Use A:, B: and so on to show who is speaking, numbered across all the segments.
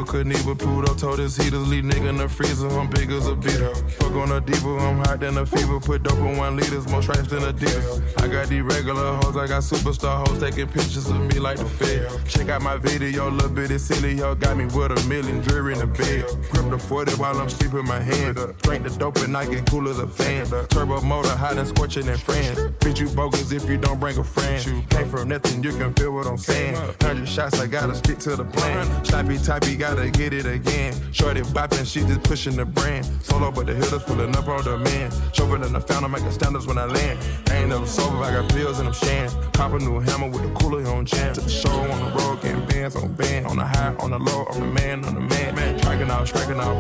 A: Knievel. Pluto told his heaters, leave nigga in the freezer. I'm big as a beater. Fuck on a diva, I'm hot than a fever. Put dope in 1 liters, more stripes than Adidas. I got these regular hoes, I got superstar hoes taking pictures of me like the Fed. Check out my video, little bitty silly, yo. Got me with $1 million jewelry in the bed. Grip the 40 while I'm sleeping my hand. Drink the dope and I get cool as a fan. Turbo motor, hot and scorching in France. Bitch, you bogus if you don't bring a friend. Came from nothing, you can feel what I'm saying. 100 shots, I gotta stick to the plan. Choppy, toppy, gotta get it again. Shorty bopping, she just pushing the brand. Solo, but the hitters pulling up on demand. Chauffeur in the fountain, making standards when I land. I ain't never sober, I got pills and I'm shan. Pop a new hammer with the cooler on jam. To the show on the road, getting bands on band. On the high, on the low, on the man, on the man. Man, striking out,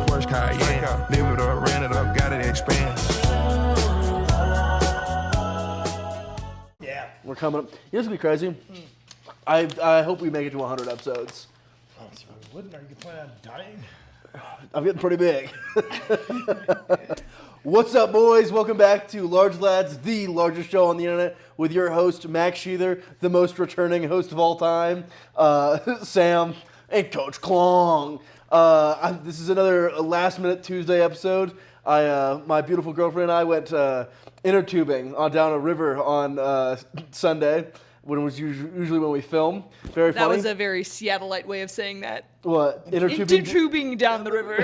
A: Porsche Cayenne. Live it up, ran it up, got it expand.
B: Yeah.
C: We're coming up. You know what's gonna be crazy? I hope we make it to 100 episodes.
B: Oh, so we wouldn't. Are you planning on dying?
C: I'm getting pretty big. What's up, boys? Welcome back to Large Lads, the largest show on the internet, with your host, Max Sheether, the most returning host of all time, Sam, and Coach Klong. This is another last-minute Tuesday episode. My beautiful girlfriend and I went inner tubing down a river on Sunday, when it was usually when we film. Very funny.
D: That was a very Seattleite way of saying that.
C: What? Inner
D: tubing down the river.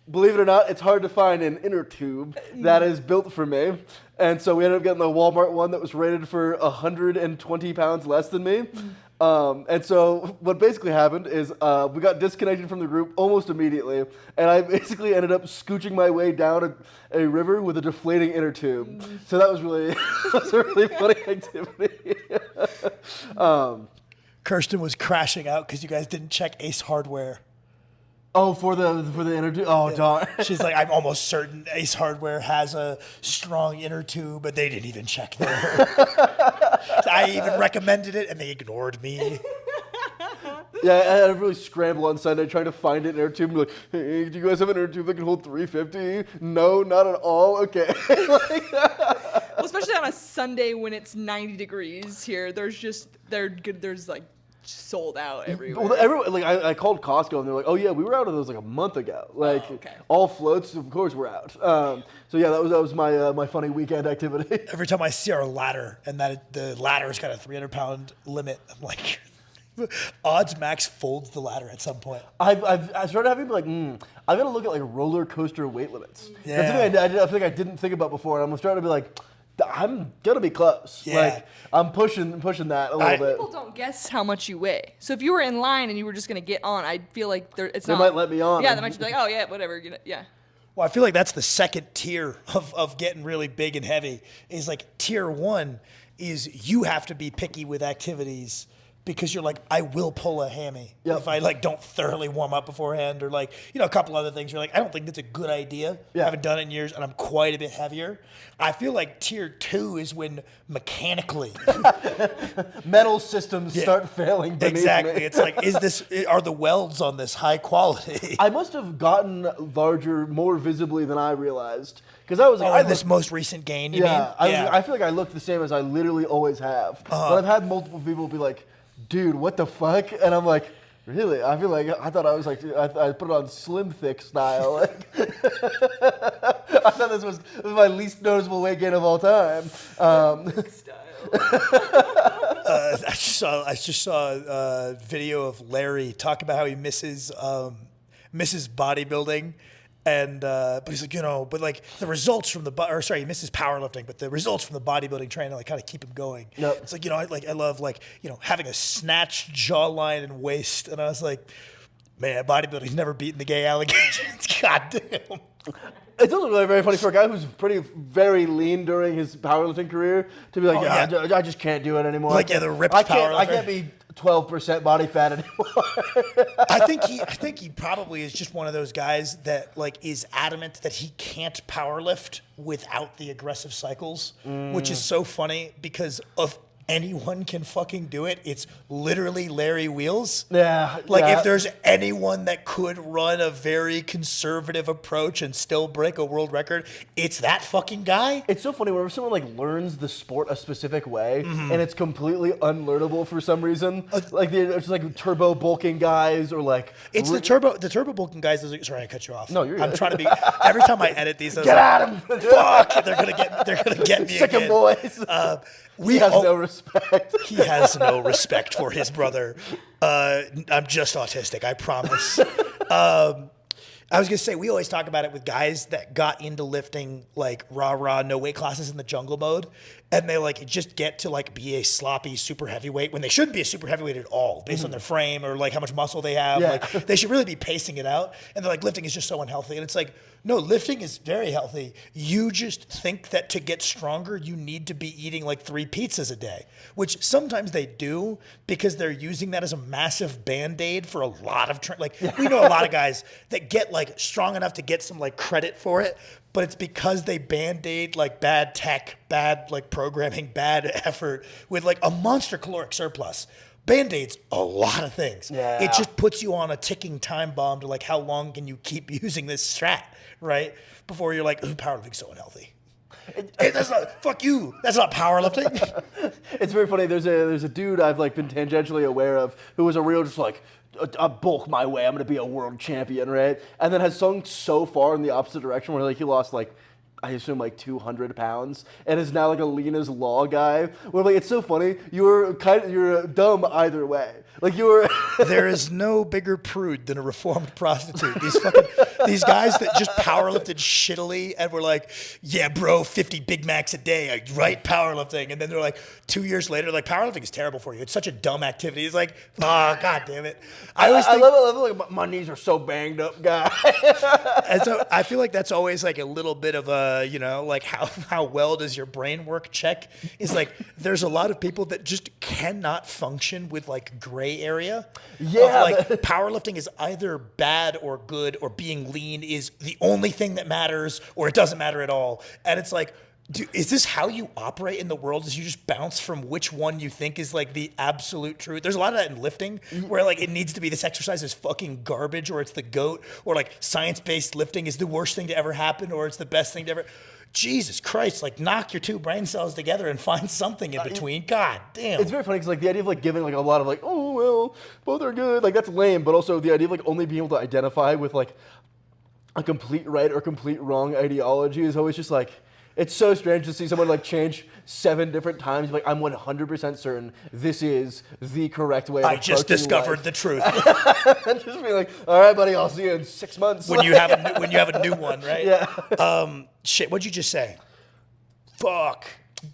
C: Believe it or not, it's hard to find an inner tube that is built for me. And so we ended up getting the Walmart one that was rated for 120 pounds less than me. And so what basically happened is we got disconnected from the group almost immediately, and I basically ended up scooching my way down a river with a deflating inner tube. So that was really that's a really funny activity.
B: Kirsten was crashing out because you guys didn't check Ace Hardware.
C: Oh, for the inner tube? Oh, darn.
B: She's like, I'm almost certain Ace Hardware has a strong inner tube, but they didn't even check there. I even recommended it, and they ignored me.
C: Yeah, I had to really scramble on Sunday trying to find an inner tube. Like, hey, do you guys have an inner tube that can hold 350? No, not at all. Okay.
D: Well, especially on a Sunday when it's 90 degrees here, there's like sold out everywhere.
C: Well, I called Costco and they're like, "Oh yeah, we were out of those like a month ago. Like all floats, of course, we're out." So yeah, that was my funny weekend activity.
B: Every time I see our ladder and that the ladder's got a 300-pound limit, I'm like, odds Max folds the ladder at some point.
C: I started having like, I've got to look at like roller coaster weight limits.
B: Yeah.
C: That's something I think I didn't think about before, and I'm starting to be like, I'm gonna be close.
B: Yeah.
C: Like I'm pushing that a little bit.
D: People don't guess how much you weigh. So if you were in line and you were just gonna get on, I feel like they
C: might let me on.
D: Yeah, they might just be like, oh yeah, whatever. Yeah.
B: Well, I feel like that's the second tier of getting really big and heavy. Is like tier 1 is you have to be picky with activities because you're like, I will pull a hammy if I like don't thoroughly warm up beforehand, or like, you know, a couple other things. You're like, I don't think that's a good idea. I haven't done it in years, and I'm quite a bit heavier. I feel like tier 2 is when mechanically
C: metal systems start failing beneath
B: exactly.
C: me.
B: It's like, are the welds on this high quality?
C: I must have gotten larger more visibly than I realized. Because I was like,
B: this most recent gain, you mean?
C: I feel like I look the same as I literally always have. But I've had multiple people be like, dude, what the fuck? And I'm like, really? I feel like I thought I was like, I put it on slim thick style. Like, I thought this was my least noticeable weight gain of all time.
B: I just saw a video of Larry talk about how he misses bodybuilding. And but he's like, but like the results from he misses powerlifting, but the results from the bodybuilding training like kind of keep him going.
C: Yep.
B: It's like, I love like, having a snatched jawline and waist. And I was like, man, bodybuilding's never beaten the gay allegations. God damn.
C: It's also really very funny for a guy who's very lean during his powerlifting career to be like, I just can't do it anymore.
B: Like, the ripped powerlifter.
C: I can't be 12% body fat anymore.
B: I think he probably is just one of those guys that like is adamant that he can't powerlift without the aggressive cycles, which is so funny because of anyone can fucking do it, it's literally Larry Wheels.
C: Yeah.
B: Like,
C: yeah.
B: if there's anyone that could run a very conservative approach and still break a world record, it's that fucking guy.
C: It's so funny whenever someone like learns the sport a specific way and it's completely unlearnable for some reason. Like it's like turbo bulking guys or like
B: It's the turbo bulking guys. Sorry, I cut you off.
C: No, you're
B: I'm
C: good.
B: trying to be. Every time I edit these, I was
C: Get
B: like,
C: at him.
B: fuck, they're gonna get me
C: Sick 'em
B: again.
C: boys. He has no respect.
B: He has no respect for his brother. I'm just autistic, I promise. I was gonna say, we always talk about it with guys that got into lifting like rah, no weight classes in the jungle mode, and they like just get to like be a sloppy super heavyweight when they shouldn't be a super heavyweight at all based on their frame or like how much muscle they have.
C: Yeah.
B: Like they should really be pacing it out. And they're like, lifting is just so unhealthy. And it's like, no, lifting is very healthy. You just think that to get stronger, you need to be eating like 3 pizzas a day, which sometimes they do because they're using that as a massive Band-Aid for a lot of, we know a lot of guys that get like strong enough to get some like credit for it, but it's because they Band-Aid like bad tech, bad like programming, bad effort with like a monster caloric surplus. Band-Aids a lot of things.
C: Yeah.
B: It just puts you on a ticking time bomb to like how long can you keep using this strat, right? Before you're like, powerlifting's so unhealthy. Hey, that's not, fuck you. That's not powerlifting.
C: It's very funny. There's a dude I've like been tangentially aware of who was a real just like I bulk my way. I'm gonna be a world champion, right? And then has sunk so far in the opposite direction where like he lost like I assume like 200 pounds and is now like a lean as law guy. Where like it's so funny. You're dumb either way. Like you were.
B: There is no bigger prude than a reformed prostitute. These guys that just powerlifted shittily and were like, yeah, bro, 50 Big Macs a day, right? Powerlifting. And then they're like, 2 years later, like, powerlifting is terrible for you. It's such a dumb activity. It's like, oh, God damn it. I
C: love it. Like, my knees are so banged up, guy.
B: And so I feel like that's always like a little bit of a, like how well does your brain work check is like, there's a lot of people that just cannot function with like gray area.
C: Yeah.
B: Of like powerlifting is either bad or good, or being lean is the only thing that matters, or it doesn't matter at all. And it's like, is this how you operate in the world? Is you just bounce from which one you think is like the absolute truth? There's a lot of that in lifting where like it needs to be this exercise is fucking garbage, or it's the GOAT, or like science-based lifting is the worst thing to ever happen, or it's the best thing to ever. Jesus Christ, like knock your 2 brain cells together and find something in between. God damn.
C: It's very funny because like the idea of like giving like a lot of like, oh well, both are good, like that's lame, but also the idea of like only being able to identify with like a complete right or complete wrong ideology is always just like, it's so strange to see someone like change 7 different times. Like, I'm 100% certain this is the correct way.
B: I just discovered the truth.
C: And just be like, all right, buddy, I'll see you in 6 months.
B: When you have a new one, right?
C: Yeah.
B: Shit. What'd you just say? Fuck.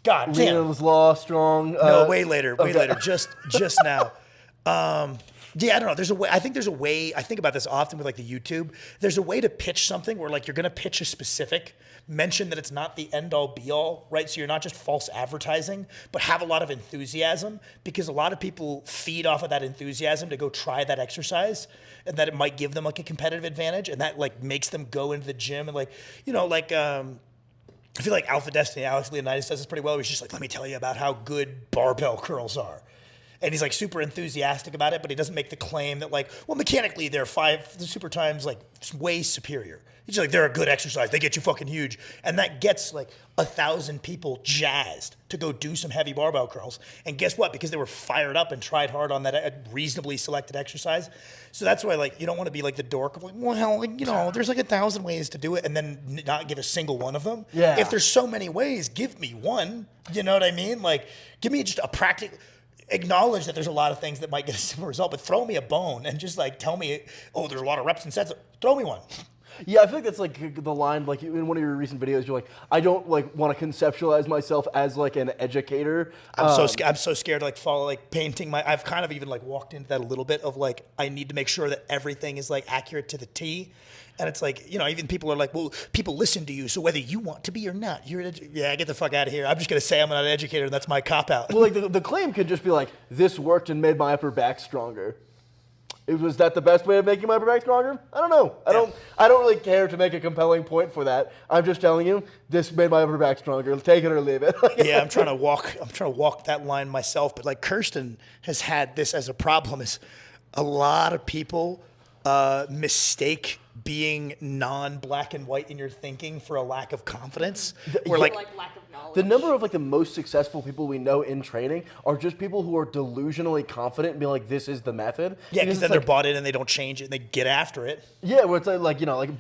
B: God damn.
C: Lean's Law, Strong.
B: No, way later.
C: okay.
B: Just now. Yeah, I don't know. There's a way. I think there's a way. I think about this often with like the YouTube. There's a way to pitch something where like you're gonna pitch a specific, mention that it's not the end all be all, right? So you're not just false advertising, but have a lot of enthusiasm, because a lot of people feed off of that enthusiasm to go try that exercise, and that it might give them like a competitive advantage, and that like makes them go into the gym and like, I feel like Alpha Destiny, Alex Leonidas does this pretty well. He's just like, let me tell you about how good barbell curls are. And he's like super enthusiastic about it, but he doesn't make the claim that like, well, mechanically they're 5 super times like way superior. He's just like, they're a good exercise. They get you fucking huge. And that gets like 1,000 people jazzed to go do some heavy barbell curls. And guess what? Because they were fired up and tried hard on that reasonably selected exercise. So that's why like, you don't want to be like the dork of like, well, like, there's like 1,000 ways to do it, and then not give a single one of them.
C: Yeah.
B: If there's so many ways, give me one. You know what I mean? Like, give me just a practical. Acknowledge that there's a lot of things that might get a similar result, but throw me a bone and just like tell me, oh, there's a lot of reps and sets. Throw me one.
C: Yeah, I feel like that's like the line, like in one of your recent videos, you're like, I don't like want to conceptualize myself as like an educator.
B: I'm so scared to like follow like painting my. I've kind of even like walked into that a little bit of like, I need to make sure that everything is like accurate to the T. And it's like, even people are like, well, people listen to you, so whether you want to be or not, get the fuck out of here. I'm just going to say I'm not an educator, and that's my cop-out.
C: Well, like the claim could just be like, this worked and made my upper back stronger. Was that the best way of making my upper back stronger? I don't know. I don't really care to make a compelling point for that. I'm just telling you, this made my upper back stronger. Take it or leave it.
B: Yeah, I'm trying to walk that line myself. But like Kirsten has had this as a problem is a lot of people mistake being non-black and white in your thinking for a lack of confidence. Or
D: Like lack of knowledge.
C: The number of like the most successful people we know in training are just people who are delusionally confident and being like, this is the method.
B: yeah, because then
C: it's
B: they're
C: like,
B: bought in and they don't change it and they get after it.
C: yeah, where it's like you know, like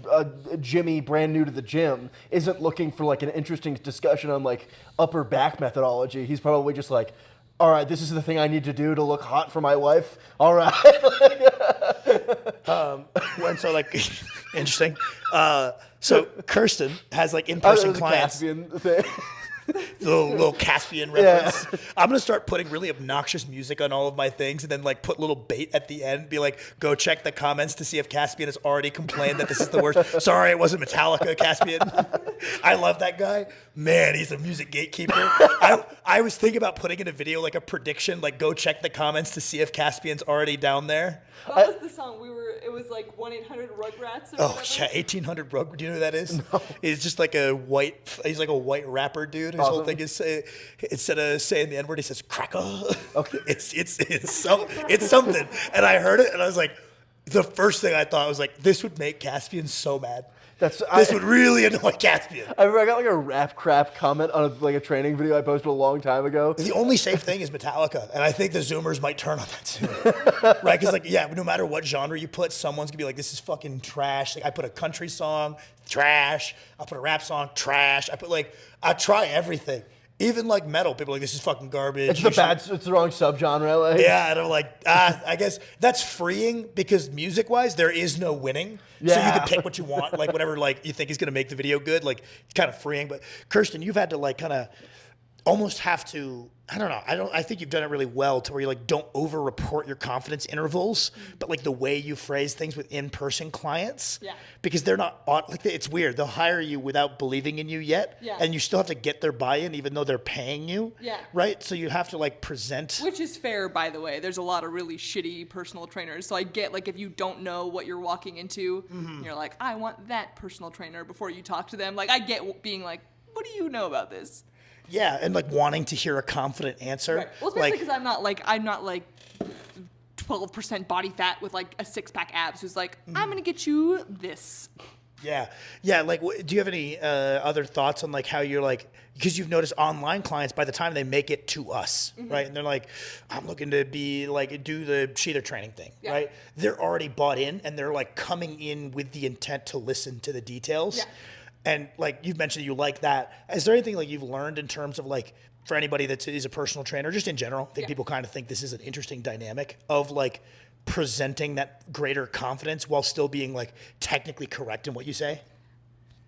C: Jimmy, brand new to the gym, isn't looking for like an interesting discussion on like upper back methodology. He's probably just like, all right, this is the thing I need to do to look hot for my wife. All right.
B: And so like, interesting. So Kirsten has like in-person clients.
C: Caspian thing.
B: Little Caspian reference. I'm gonna start putting really obnoxious music on all of my things, and then like put little bait at the end. Be like, go check the comments to see if Caspian has already complained that this is the worst. Sorry, it wasn't Metallica, Caspian. I love that guy. Man, he's a music gatekeeper. I was thinking about putting in a video like a prediction, like go check the comments to see if Caspian's already down there.
D: What was the song? It was like 1-800-Rugrats or
B: Oh
D: whatever.
B: yeah, 1800 Rug. Do you know who that is? No. He's just like a white. He's like a white rapper dude. His whole
C: Awesome.
B: thing is instead of saying the N word, he says cracker.
C: Okay.
B: It's something. And I heard it, and I was like, the first thing I thought was like, this would make Caspian so mad. This would really annoy Caspian.
C: I remember I got like a rap crap comment on a training video I posted a long time ago.
B: The only safe thing is Metallica, and I think the Zoomers might turn on that soon, right? Because like, yeah, no matter what genre you put, someone's gonna be like, "This is fucking trash." Like, I put a country song, trash. I put a rap song, trash. I try everything, even like metal. People are like, "This is fucking garbage."
C: It's the wrong subgenre. Like.
B: Yeah, and I'm like, I guess that's freeing because music-wise, there is no winning. So you
C: Yeah.
B: can pick what you want, like whatever like you think is gonna make the video good. Like it's kind of freeing. But Kirsten, you've had to like kind of almost have to. I don't know. I think you've done it really well to where you like don't over-report your confidence intervals, but like the way you phrase things with in-person clients.
D: Yeah.
B: Because they're not like it's weird. They'll hire you without believing in you yet,
D: Yeah.
B: and you still have to get their buy-in even though they're paying you.
D: Yeah.
B: Right. So you have to like present.
D: Which is fair, by the way. There's a lot of really shitty personal trainers. So I get, like, if you don't know what you're walking into, and you're like, I want that personal trainer before you talk to them. Like, I get being like, what do you know about this?
B: Yeah, and like wanting to hear a confident answer.
D: Right. Well, especially because I'm not like 12% body fat with like a 6-pack abs who's like, I'm going to get you this.
B: Yeah. Like, do you have any other thoughts on like how you're like, because you've noticed online clients by the time they make it to us, right? And they're like, I'm looking to be like, do the Sheather training thing,
D: Yeah.
B: right? They're already bought in and they're like coming in with the intent to listen to the details.
D: Yeah.
B: And like you've mentioned, you like that. Is there anything like you've learned in terms of like, for anybody that is a personal trainer, just in general, I think people kind of think this is an interesting dynamic of like presenting that greater confidence while still being like technically correct in what you say?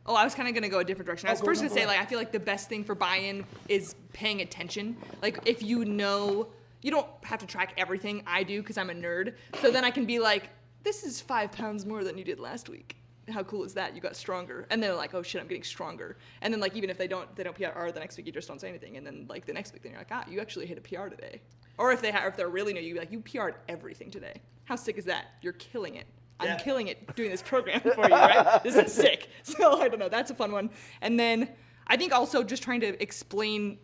D: Oh, I was kind of going to go a different direction. I was first going to say, like, I feel like the best thing for buy-in is paying attention. Like, if you know, you don't have to track everything I do because I'm a nerd. So then I can be like, this is 5 pounds more than you did last week. How cool is that? You got stronger. And they're like, oh shit, I'm getting stronger. And then like, even if they don't PR the next week, you just don't say anything. And then like the next week, then you're like, you actually hit a PR today. Or if they're really new, you be like, you PR'd everything today. How sick is that? You're killing it. I'm killing it doing this program for you, right? This is sick. So I don't know. That's a fun one. And then I think also just trying to explain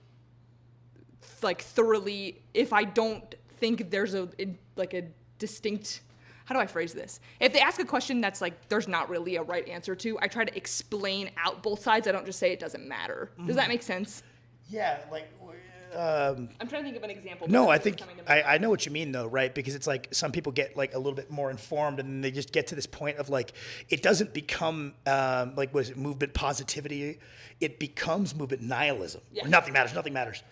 D: like thoroughly if I don't think there's a distinct, how do I phrase this? If they ask a question that's like there's not really a right answer to, I try to explain out both sides. I don't just say it doesn't matter. Does that make sense?
B: Yeah, like
D: I'm trying to think of an example.
B: no,
D: but
B: I
D: it's
B: think
D: coming to mind.
B: I know what you mean though, right? Because it's like some people get like a little bit more informed and then they just get to this point of like it doesn't become like what is it, movement positivity? It becomes movement nihilism.
D: Yeah.
B: Where nothing matters.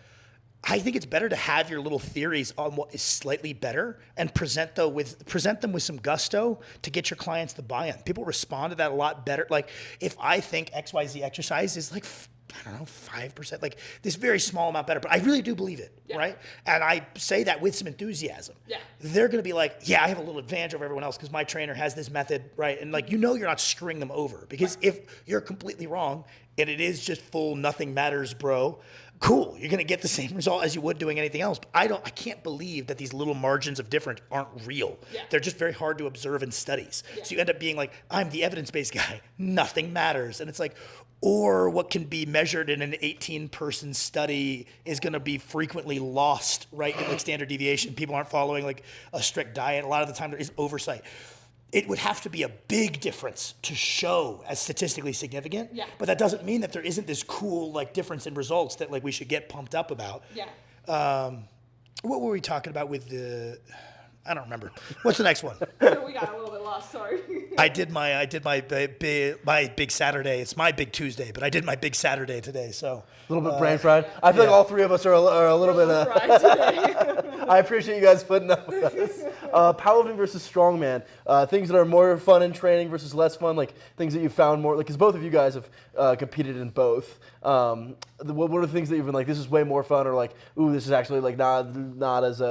B: I think it's better to have your little theories on what is slightly better and present them with some gusto to get your clients to buy in. People respond to that a lot better. Like if I think XYZ exercise is like, I don't know, 5%, like this very small amount better, but I really do believe it, right? And I say that with some enthusiasm.
D: Yeah.
B: They're going to be like, yeah, I have a little advantage over everyone else because my trainer has this method, right? And like, you're not screwing them over because if you're completely wrong and it is just full nothing matters, bro, cool. You're going to get the same result as you would doing anything else. But I can't believe that these little margins of difference aren't real.
D: Yeah.
B: They're just very hard to observe in studies.
D: Yeah.
B: So you end up being like, I'm the evidence-based guy. Nothing matters. And it's like, or what can be measured in an 18-person study is going to be frequently lost, right? In like standard deviation. People aren't following like a strict diet. A lot of the time there is oversight. It would have to be a big difference to show as statistically significant.
D: Yeah.
B: But that doesn't mean that there isn't this cool like difference in results that like we should get pumped up about.
D: Yeah.
B: What were we talking about with the? I don't remember. What's the next one?
D: So we got a little bit lost. Sorry.
B: I did my big Saturday. It's my big Tuesday, but I did my big Saturday today. So
C: A little bit brain fried. I feel like all three of us are a little bit.
D: Fried today.
C: I appreciate you guys putting up with us. Powerlifting versus strongman. Things that are more fun in training versus less fun. Like things that you found more. Like because both of you guys have competed in both. What are the things that you've been like? This is way more fun, or like, ooh, this is actually like not as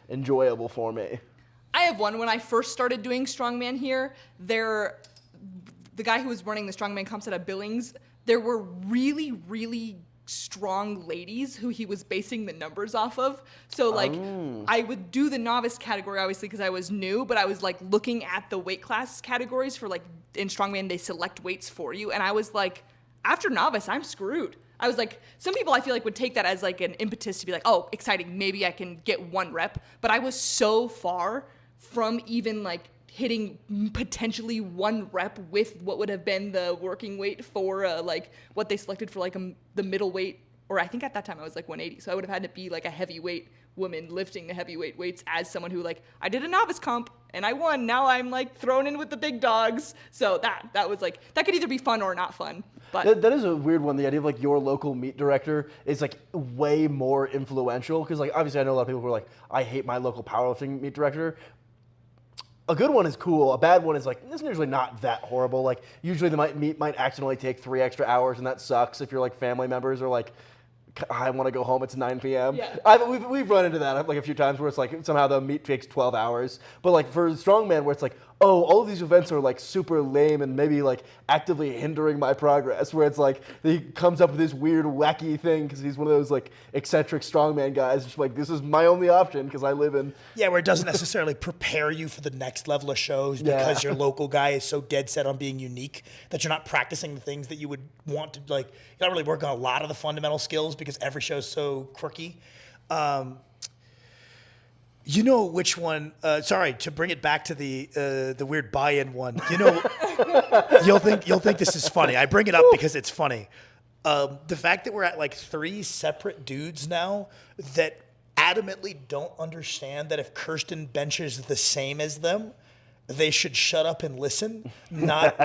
C: enjoyable for me.
D: I have one. When I first started doing strongman here, the guy who was running the strongman comps at Billings, there were really, really strong ladies who he was basing the numbers off of. So like I would do the novice category obviously because I was new, but I was like looking at the weight class categories for like in strongman they select weights for you, and I was like, after novice I'm screwed. I was like, some people I feel like would take that as like an impetus to be like, oh, exciting, maybe I can get one rep. But I was so far from even like hitting potentially one rep with what would have been the working weight for like what they selected for like the middle weight, or I think at that time I was like 180. So I would have had to be like a heavyweight woman lifting the heavyweight weights as someone who like, I did a novice comp and I won. Now I'm like thrown in with the big dogs. So that was like, that could either be fun or not fun. But
C: that is a weird one. The idea of like your local meet director is like way more influential because like obviously I know a lot of people who are like, I hate my local powerlifting meet director. A good one is cool. A bad one is like, it's usually not that horrible. Like usually the meet might accidentally take 3 extra hours, and that sucks if you're like family members or like, I want to go home. It's 9 p.m.
D: Yeah.
C: We've run into that like a few times where it's like somehow the meet takes 12 hours. But like for strongman where it's like, oh, all of these events are like super lame and maybe like actively hindering my progress. Where it's like he comes up with this weird wacky thing because he's one of those like eccentric strongman guys. Just like, this is my only option because I live in.
B: Yeah, where it doesn't necessarily prepare you for the next level of shows because your local guy is so dead set on being unique that you're not practicing the things that you would want to, like, you're not really working on a lot of the fundamental skills because every show is so quirky. You know which one? Sorry, to bring it back to the weird buy-in one. You know, you'll think this is funny. I bring it up because it's funny. The fact that we're at like 3 separate dudes now that adamantly don't understand that if Kirsten benches the same as them, they should shut up and listen, not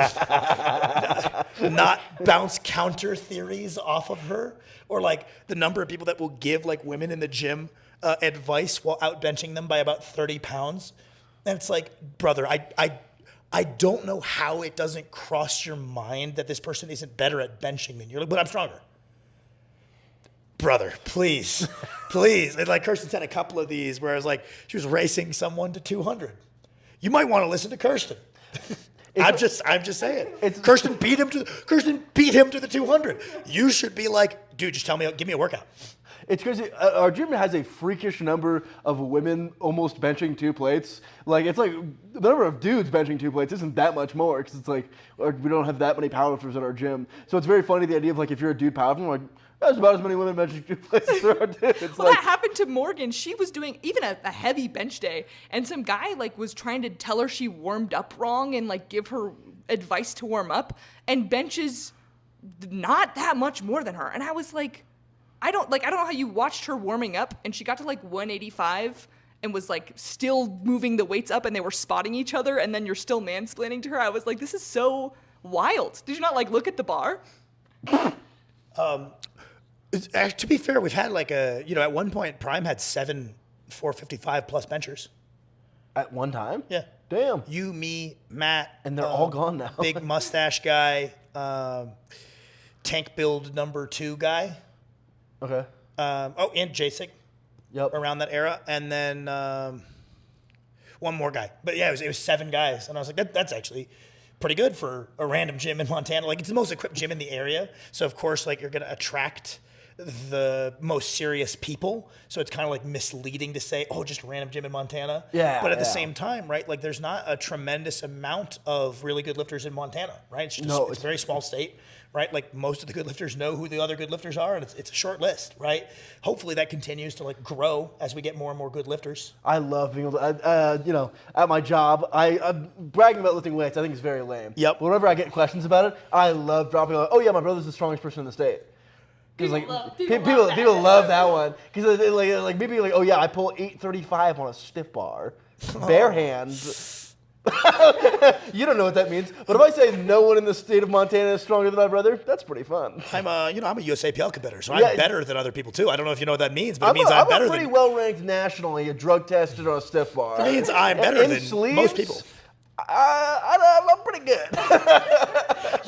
B: bounce counter theories off of her, or like the number of people that will give like women in the gym advice while out benching them by about 30 pounds. And it's like, brother, I don't know how it doesn't cross your mind that this person isn't better at benching than you. Like, but I'm stronger. Brother, please. And like Kirsten said a couple of these where I was like, she was racing someone to 200. You might want to listen to Kirsten. I'm just saying. Kirsten beat him to the 200. You should be like, dude, just give me a workout.
C: It's crazy. Our gym has a freakish number of women almost benching 2 plates. Like, it's like the number of dudes benching 2 plates isn't that much more because it's like we don't have that many powerlifters at our gym. So it's very funny the idea of like if you're a dude powerlifting, like there's about as many women benching 2 plates as there are dudes.
D: Well, that happened to Morgan. She was doing even a heavy bench day, and some guy like was trying to tell her she warmed up wrong and like give her advice to warm up, and benches not that much more than her. And I was like, I don't know how you watched her warming up and she got to like 185 and was like still moving the weights up and they were spotting each other and then you're still mansplaining to her. I was like, this is so wild. Did you not like look at the bar?
B: To be fair, we've had like at one point Prime had 7 455 plus benchers.
C: At one time?
B: Yeah.
C: Damn.
B: You, me, Matt.
C: And they're all gone now.
B: Big mustache guy. Tank build number 2 guy.
C: Okay.
B: And Jasik.
C: Yep.
B: Around that era. And then one more guy. But yeah, it was 7 guys. And I was like, that's actually pretty good for a random gym in Montana. Like, it's the most equipped gym in the area. So, of course, like, you're going to attract the most serious people. So it's kind of like misleading to say, oh, just a random gym in Montana.
C: Yeah,
B: But at the
C: yeah.
B: same time, right, like there's not a tremendous amount of really good lifters in Montana, right? It's just
C: No,
B: it's a very small state, right? Like most of the good lifters know who the other good lifters are, and it's a short list, right? Hopefully that continues to like grow as we get more and more good lifters.
C: I love being able to, at my job, I'm bragging about lifting weights. I think it's very lame.
B: Yep.
C: But whenever I get questions about it, I love dropping like, oh yeah, my brother's the strongest person in the state. Because
D: People
C: like
D: love-
C: people,
D: people love that.
C: people love that one. Because like me being like, oh yeah, I pull 835 on a stiff bar, bare hands. You don't know what that means. But if I say no one in the state of Montana is stronger than my brother, that's pretty fun.
B: I'm a USAPL competitor, so
C: Yeah.
B: I'm better than other people too. I don't know if you know what that means, but it
C: I'm
B: means I'm better
C: pretty
B: than
C: well ranked nationally, drug tested on a stiff bar.
B: It means I'm better
C: In
B: than
C: sleeves,
B: most people.
C: I'm pretty good.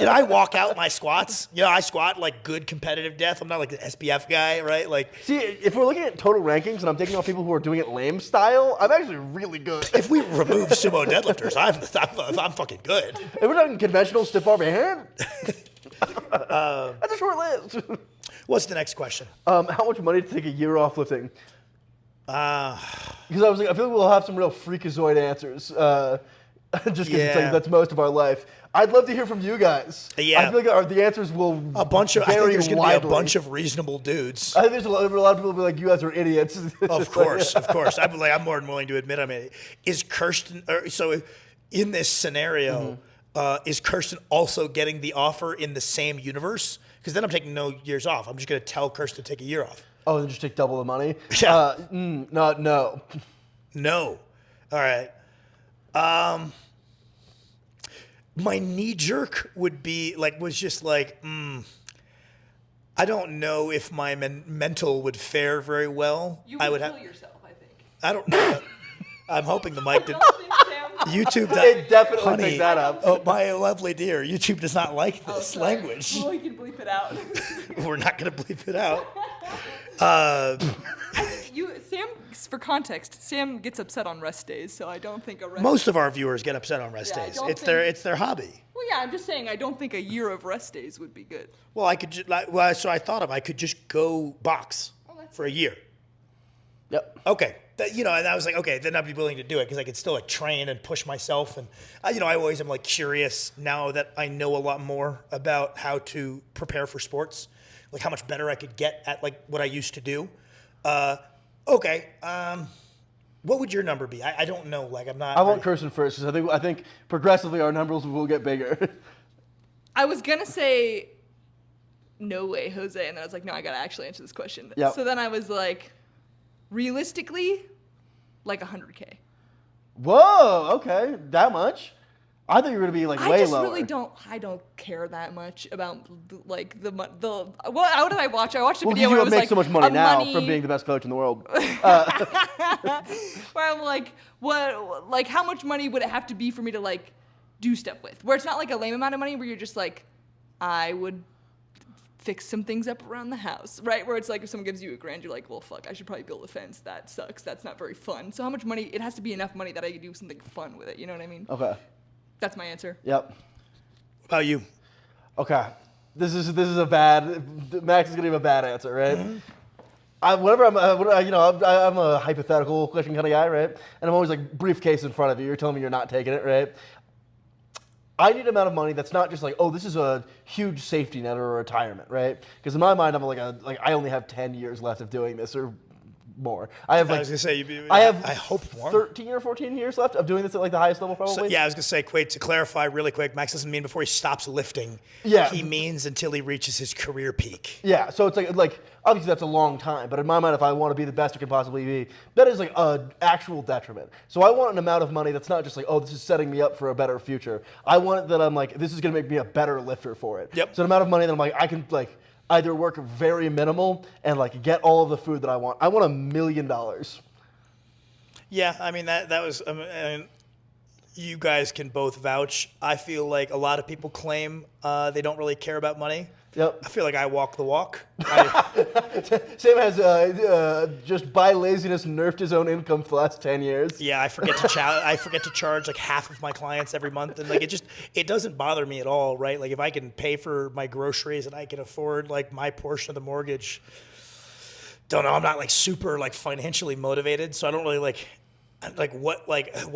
B: I walk out my squats. I squat like good competitive depth. I'm not like the SPF guy, right? Like
C: See, if we're looking at total rankings and I'm taking off people who are doing it lame style, I'm actually really good.
B: if we remove sumo deadlifters, I'm fucking good.
C: If we're talking conventional stiff bar hand, that's a short list.
B: What's the next question?
C: How much money to take a year off lifting?
B: Uh,
C: Because I was like, I feel like we'll have some real freakazoid answers. Just because it's
B: Yeah.
C: like that's most of our life. I'd love to hear from you guys.
B: Yeah.
C: I feel like the answers will
B: I think
C: vary
B: there's going to be
C: widely.
B: a bunch of reasonable dudes.
C: I think there's a lot of people who be like, you guys are idiots.
B: Of course. I'm more than willing to admit I'm an Is Kirsten, so in this scenario, is Kirsten also getting the offer in the same universe? Because then I'm taking no years off. I'm just going to tell Kirsten to take a year off.
C: Oh, then just take double the money?
B: Yeah.
C: No.
B: No. All right. My knee jerk would be I don't know if my mental would fare very well.
D: You
B: I
D: would
B: would
D: kill yourself, I think.
B: I don't know. I'm hoping the mic did.
D: Don't think, Sam.
B: YouTube
C: It definitely
B: Honey,
C: picked that up.
B: Oh, my lovely dear, YouTube does not like this
D: Sorry.
B: language.
D: Oh, you can bleep it out.
B: We're not going to bleep it out.
D: Sam, for context, Sam gets upset on rest days, so I don't think a rest.
B: Most of our viewers get upset on rest
D: Yeah, I
B: days.
D: don't
B: It's
D: think-
B: their hobby.
D: Well, yeah, I'm just saying I don't think a year of rest days would be good.
B: Well, I could so I thought I could just go box for a year.
C: Yep.
B: Okay. And I was like, okay, then I'd be willing to do it because I could still like train and push myself. And, I always am like curious now that I know a lot more about how to prepare for sports, like how much better I could get at like what I used to do. Okay. What would your number be? I don't know. Like I'm not.
C: I want Kirsten first because I think progressively our numbers will get bigger.
D: I was gonna say, no way, Jose, and then I was like, no, I gotta actually answer this question.
C: Yep.
D: So then I was like, realistically, like 100K.
C: Whoa, okay, that much? I thought you were gonna be like
D: I
C: way
D: just
C: lower.
D: really don't. I don't care that much about like the. Well, how did I watch? I watched a
C: Well,
D: video
C: you
D: where it was
C: make
D: like
C: so much money
D: a
C: now
D: money-
C: from being the best coach in the world.
D: Where I'm like, what? Like, how much money would it have to be for me to like do stuff with? Where it's not like a lame amount of money. Where you're just like, I would fix some things up around the house, right? Where it's like if someone gives you $1,000, you're like, well, fuck, I should probably build a fence. That sucks. That's not very fun. So how much money? It has to be enough money that I could do something fun with it. You know what I mean?
C: Okay.
D: That's my answer.
C: Yep.
B: What about you?
C: Okay. This is a bad. Max is gonna give a bad answer, right?
B: Mm-hmm.
C: I'm a hypothetical question kind of guy, right? And I'm always like briefcase in front of you. You're telling me you're not taking it, right? I need an amount of money that's not just like, oh, this is a huge safety net or a retirement, right? Because in my mind, I'm like I only have 10 years left of doing this or more. I have
B: I
C: like
B: was gonna say
C: I have
B: I hope more.
C: 13 or 14 years left of doing this at like the highest level probably.
B: So, yeah, I was gonna say, Quade, to clarify really quick, Max doesn't mean before he stops lifting.
C: Yeah.
B: He means until he reaches his career peak.
C: Yeah, so it's like obviously that's a long time, but in my mind, if I want to be the best I can possibly be, that is like an actual detriment. So I want an amount of money that's not just like, oh, this is setting me up for a better future. I want it that I'm like, this is gonna make me a better lifter for it.
B: Yep.
C: So an amount of money that I'm like, I can like either work very minimal and like get all of the food that I want. I want $1 million.
B: Yeah, I mean that was you guys can both vouch. I feel like a lot of people claim they don't really care about money.
C: Yep.
B: I feel like I walk the walk.
C: Sam has just by laziness nerfed his own income for the last 10 years.
B: Yeah, I forget to charge like half of my clients every month, and like it doesn't bother me at all, right? Like if I can pay for my groceries and I can afford like my portion of the mortgage, don't know. I'm not like super like financially motivated, so I don't really like what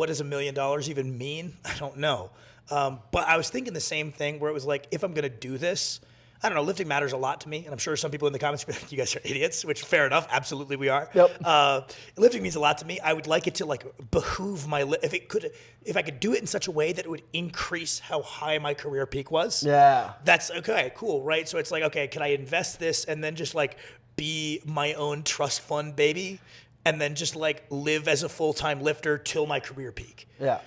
B: does $1 million even mean? I don't know. But I was thinking the same thing where it was like if I'm gonna do this. I don't know, lifting matters a lot to me, and I'm sure some people in the comments will be like, you guys are idiots, which fair enough, absolutely we are.
C: Yep.
B: Lifting means a lot to me. I would like it to like behoove if I could do it in such a way that it would increase how high my career peak was.
C: Yeah.
B: That's okay, cool, right? So it's like, okay, can I invest this and then just like be my own trust fund baby and then just like live as a full-time lifter till my career peak?
C: Yeah.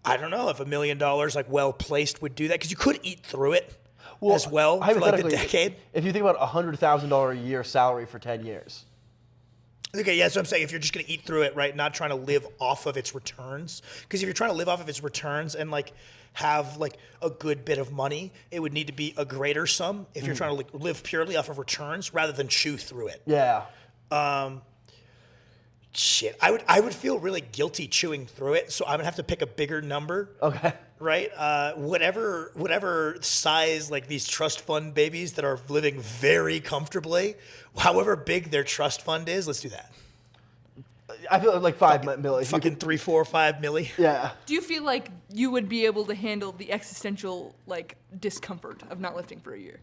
B: I don't know if $1 million like well placed would do that because you could eat through it.
C: Well,
B: As well for like a decade.
C: If you think about $100,000 a year salary for 10 years.
B: Okay, yeah, so I'm saying if you're just going to eat through it, right, not trying to live off of its returns. Because if you're trying to live off of its returns and like have like a good bit of money, it would need to be a greater sum if you're trying to like, live purely off of returns rather than chew through it.
C: Yeah.
B: Shit, I would feel really guilty chewing through it, so I'm gonna have to pick a bigger number.
C: Okay.
B: Right? Whatever size like these trust fund babies that are living very comfortably, however big their trust fund is, let's do that.
C: I feel like 5 million.
B: Fucking 3, 4, 5 milli.
C: Yeah.
D: Do you feel like you would be able to handle the existential like discomfort of not lifting for a year?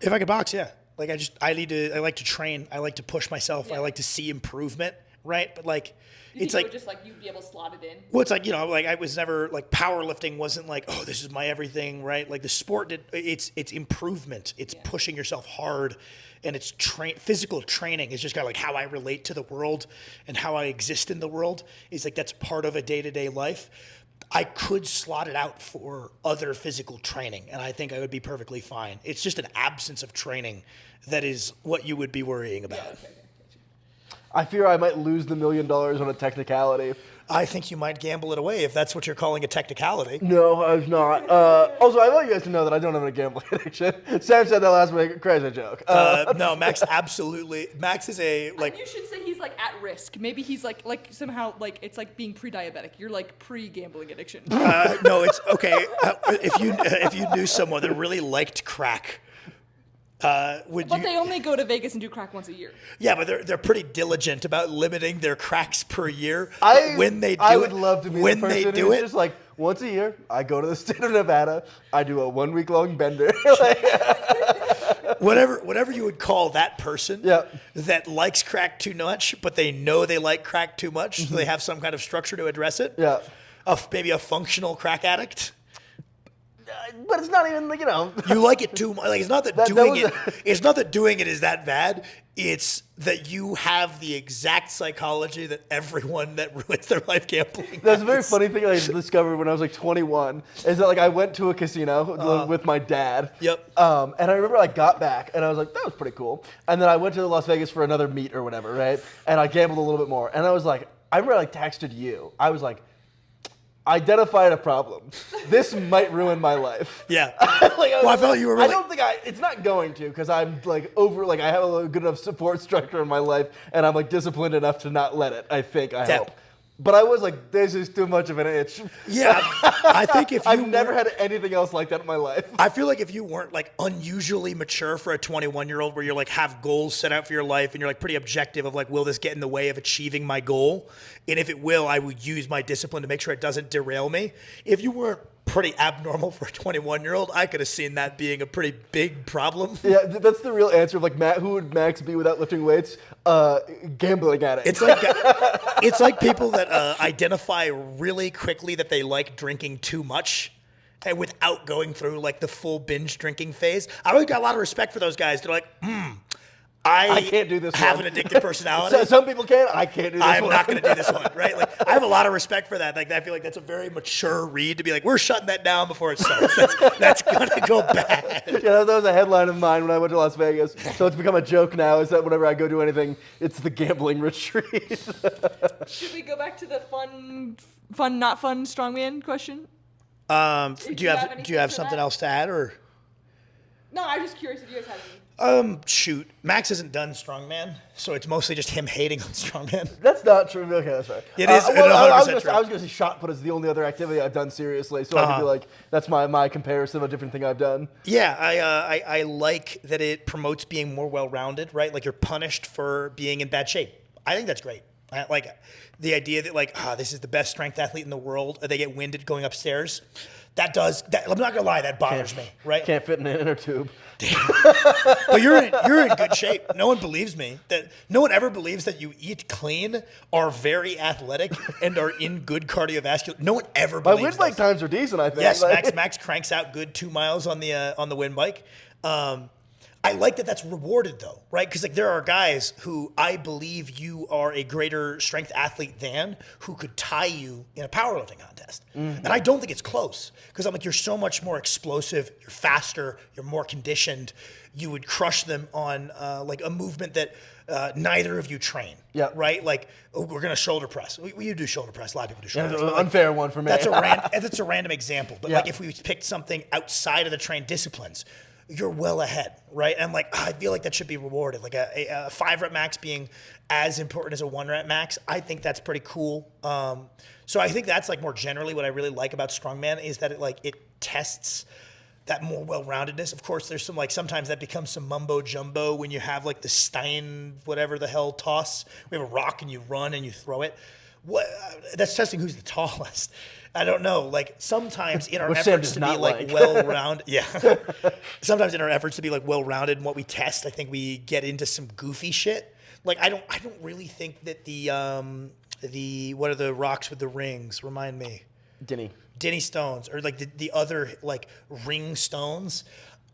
B: If I could box, yeah. Like I like to train. I like to push myself.
D: Yeah.
B: I like to see improvement. Right? But like,
D: It's like just like you'd be able to slot it in.
B: Well, it's like, like I was never like powerlifting wasn't like, oh, this is my everything, right? Like the sport it's improvement. It's pushing yourself hard, and it's physical training is just kind of like how I relate to the world and how I exist in the world. Is like that's part of a day-to-day life. I could slot it out for other physical training, and I think I would be perfectly fine. It's just an absence of training that is what you would be worrying about.
D: Yeah, okay.
C: I fear I might lose the $1 million on a technicality.
B: I think you might gamble it away if that's what you're calling a technicality.
C: No, I was not. Also, I want you guys to know that I don't have a gambling addiction. Sam said that last week. Crazy joke.
B: No, Max absolutely. Max is a like.
D: You should say he's like at risk. Maybe he's like somehow like it's like being pre-diabetic. You're like pre-gambling addiction.
B: No, it's okay. If you knew someone that really liked crack.
D: But they only go to Vegas and do crack once a year.
B: Yeah, but they're pretty diligent about limiting their cracks per year.
C: I would love to be the person who's just like, once a year, I go to the state of Nevada, I do a 1 week long bender.
B: Whatever you would call that person
C: Yep.
B: that likes crack too much, but they know they like crack too much, so they have some kind of structure to address it.
C: Yeah.
B: Maybe a functional crack addict.
C: But it's not even like,
B: You like it too much. Like it's not that it's not that doing it is that bad. It's that you have the exact psychology that everyone that ruins their life gambling.
C: That's a very funny thing I discovered when I was like 21. Is that like I went to a casino with my dad.
B: Yep.
C: And I remember I got back and I was like, that was pretty cool. And then I went to Las Vegas for another meet or whatever, right? And I gambled a little bit more. And I was like, I remember I texted you. I was like, identified a problem. This might ruin my life.
B: Yeah. I felt you were really...
C: I don't think it's not going to, because I'm like I have a good enough support structure in my life, and I'm like disciplined enough to not let it, I hope. But I was like, this is too much of an itch.
B: Yeah, I think if you
C: I've never had anything else like that in my life.
B: I feel like if you weren't like unusually mature for a 21-year-old where you're like have goals set out for your life and you're like pretty objective of like, will this get in the way of achieving my goal? And if it will, I would use my discipline to make sure it doesn't derail me. If you weren't pretty abnormal for a 21-year-old, I could have seen that being a pretty big problem.
C: Yeah, that's the real answer of like, who would Max be without lifting weights? Gambling addict.
B: It's like people that identify really quickly that they like drinking too much and without going through like the full binge drinking phase. I really got a lot of respect for those guys. They're like,
C: I can't do this
B: have
C: one.
B: an addictive personality.
C: So, some people can. I can't do this
B: I'm
C: one.
B: not going to do this one, right? Like, I have a lot of respect for that. Like, I feel like that's a very mature read to be like, we're shutting that down before it starts. That's going to go bad.
C: That was a headline of mine when I went to Las Vegas. So it's become a joke now, is that whenever I go do anything, it's the gambling retreat.
D: Should we go back to the fun, not fun strongman question?
B: Do you have something else to add, or?
D: No, I'm just curious if you guys have any.
B: Shoot. Max hasn't done Strongman, so it's mostly just him hating on Strongman.
C: That's not true. Okay, that's right.
B: It is 100% true.
C: I was going to say shot put is the only other activity I've done seriously, so I can be like, that's my comparison of a different thing I've done.
B: Yeah, I like that it promotes being more well-rounded, right? Like, you're punished for being in bad shape. I think that's great. I like the idea that, like, this is the best strength athlete in the world. They get winded going upstairs. I'm not gonna lie, that bothers me, right?
C: Can't fit in an inner tube.
B: But you're in good shape. No one believes me. No one ever believes that you eat clean, are very athletic, and are in good cardiovascular. No one ever believes.
C: My wind bike times are decent, I think.
B: Yes, Max cranks out good 2 miles on the wind bike. I like that that's rewarded, though, right? Because, like, there are guys who I believe you are a greater strength athlete than, who could tie you in a powerlifting contest. And I don't think it's close, because I'm like, you're so much more explosive, you're faster, you're more conditioned. You would crush them on like a movement that neither of you train.
C: Yeah.
B: Right? Like, we're gonna shoulder press. You do shoulder press. A lot of people do shoulder press.
C: An
B: but, like,
C: unfair one for me.
B: That's a random example. But like, if we picked something outside of the trained disciplines, you're well ahead, right? And like, I feel like that should be rewarded. Like a 5 rep max being as important as a 1 rep max, I think that's pretty cool. So I think that's like more generally what I really like about Strongman, is that it tests that more well-roundedness. Of course, there's some, like, sometimes that becomes some mumbo jumbo when you have like the Stein whatever the hell toss. We have a rock and you run and you throw it. That's testing who's the tallest. I don't know. Like, sometimes in our efforts to be like well-rounded, sometimes in our efforts to be like well-rounded in what we test, I think we get into some goofy shit. Like, I don't really think that the what are the rocks with the rings? Remind me. Denny stones, or like the other like ring stones.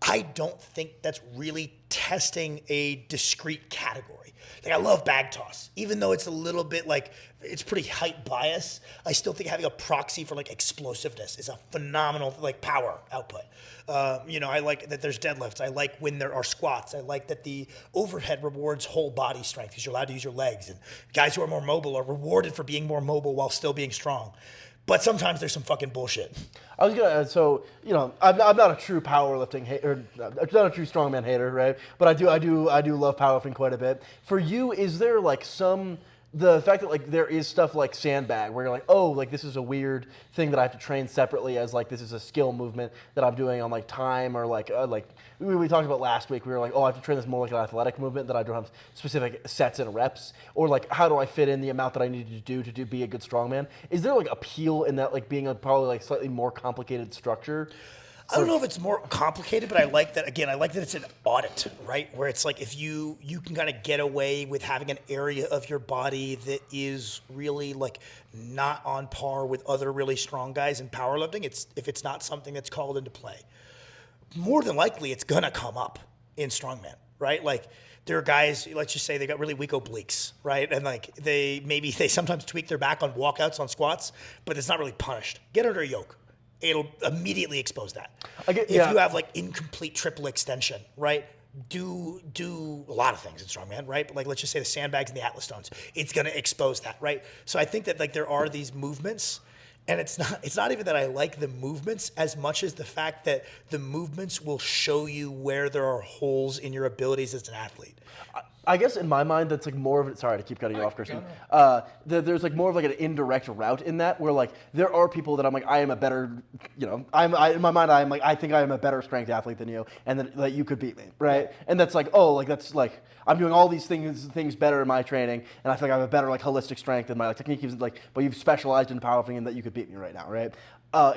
B: I don't think that's really testing a discrete category. Like, I love bag toss, even though it's a little bit like, it's pretty height bias. I still think having a proxy for like explosiveness is a phenomenal like power output. I like that there's deadlifts. I like when there are squats. I like that the overhead rewards whole body strength, because you're allowed to use your legs. And guys who are more mobile are rewarded for being more mobile while still being strong. But sometimes there's some fucking bullshit.
C: I was gonna, I'm not a true powerlifting hater, I'm not a true strongman hater, right? But I do love powerlifting quite a bit. For you, is there like the fact that like there is stuff like sandbag where you're like, oh, like this is a weird thing that I have to train separately, as like this is a skill movement that I'm doing on like time, or like we talked about last week, we were like, oh, I have to train this more like an athletic movement that I don't have specific sets and reps, or like how do I fit in the amount that I need to do to be a good strongman? Is there like appeal in that, like being a probably like slightly more complicated structure?
B: I don't know if it's more complicated, but I like that, again, I like that it's an audit, right? Where it's like, if you can kind of get away with having an area of your body that is really like not on par with other really strong guys in powerlifting, if it's not something that's called into play, more than likely it's gonna come up in strongman, right? Like, there are guys, let's just say they got really weak obliques, right? And like they sometimes tweak their back on walkouts on squats, but it's not really punished. Get under a yoke. It'll immediately expose that. If you have like incomplete triple extension, right? Do a lot of things in strongman, right? But like, let's just say the sandbags and the Atlas stones, it's gonna expose that, right? So I think that like there are these movements, and it's not even that I like the movements as much as the fact that the movements will show you where there are holes in your abilities as an athlete.
C: I guess in my mind, that's like more of it. Sorry to keep cutting you off, Christian. There's like more of like an indirect route in that, where like there are people that I'm like, I am a better, in my mind, I'm like, I think I am a better strength athlete than you, and that you could beat me, right? And that's like, oh, like that's like I'm doing all these things better in my training, and I feel like I have a better like holistic strength, and my like, technique is like, but you've specialized in powerlifting, and that you could beat me right now, right?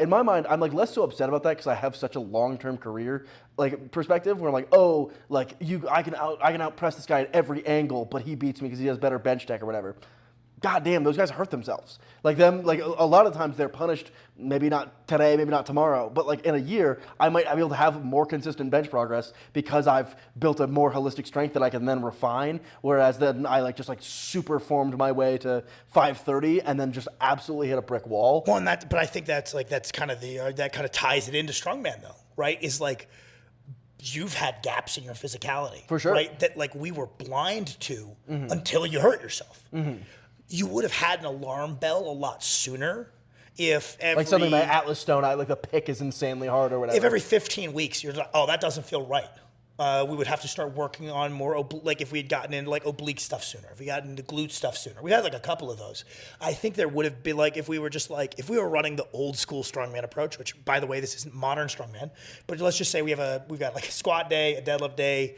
C: In my mind, I'm like less so upset about that because I have such a long-term career like perspective where I'm like, oh, like I can out press this guy at every angle, but he beats me because he has better bench tech or whatever. goddamn, those guys hurt themselves. Like a lot of times they're punished, maybe not today, maybe not tomorrow, but like in a year, I might be able to have more consistent bench progress because I've built a more holistic strength that I can then refine. Whereas then I just super formed my way to 530 and then just absolutely hit a brick wall.
B: Well, but I think that's kind of that kind of ties it into strongman though, right? Is like, you've had gaps in your physicality.
C: For sure.
B: Right? That we were blind to until you hurt yourself. You would have had an alarm bell a lot sooner if
C: like something like Atlas Stone, the pick is insanely hard or whatever.
B: If every 15 weeks you're like, oh, that doesn't feel right. We would have to start working on more, if we had gotten into oblique stuff sooner, if we got into glute stuff sooner. We had a couple of those. I think there would have been if we were running the old school strongman approach, which by the way, this isn't modern strongman, but let's just say we've got a squat day, a deadlift day,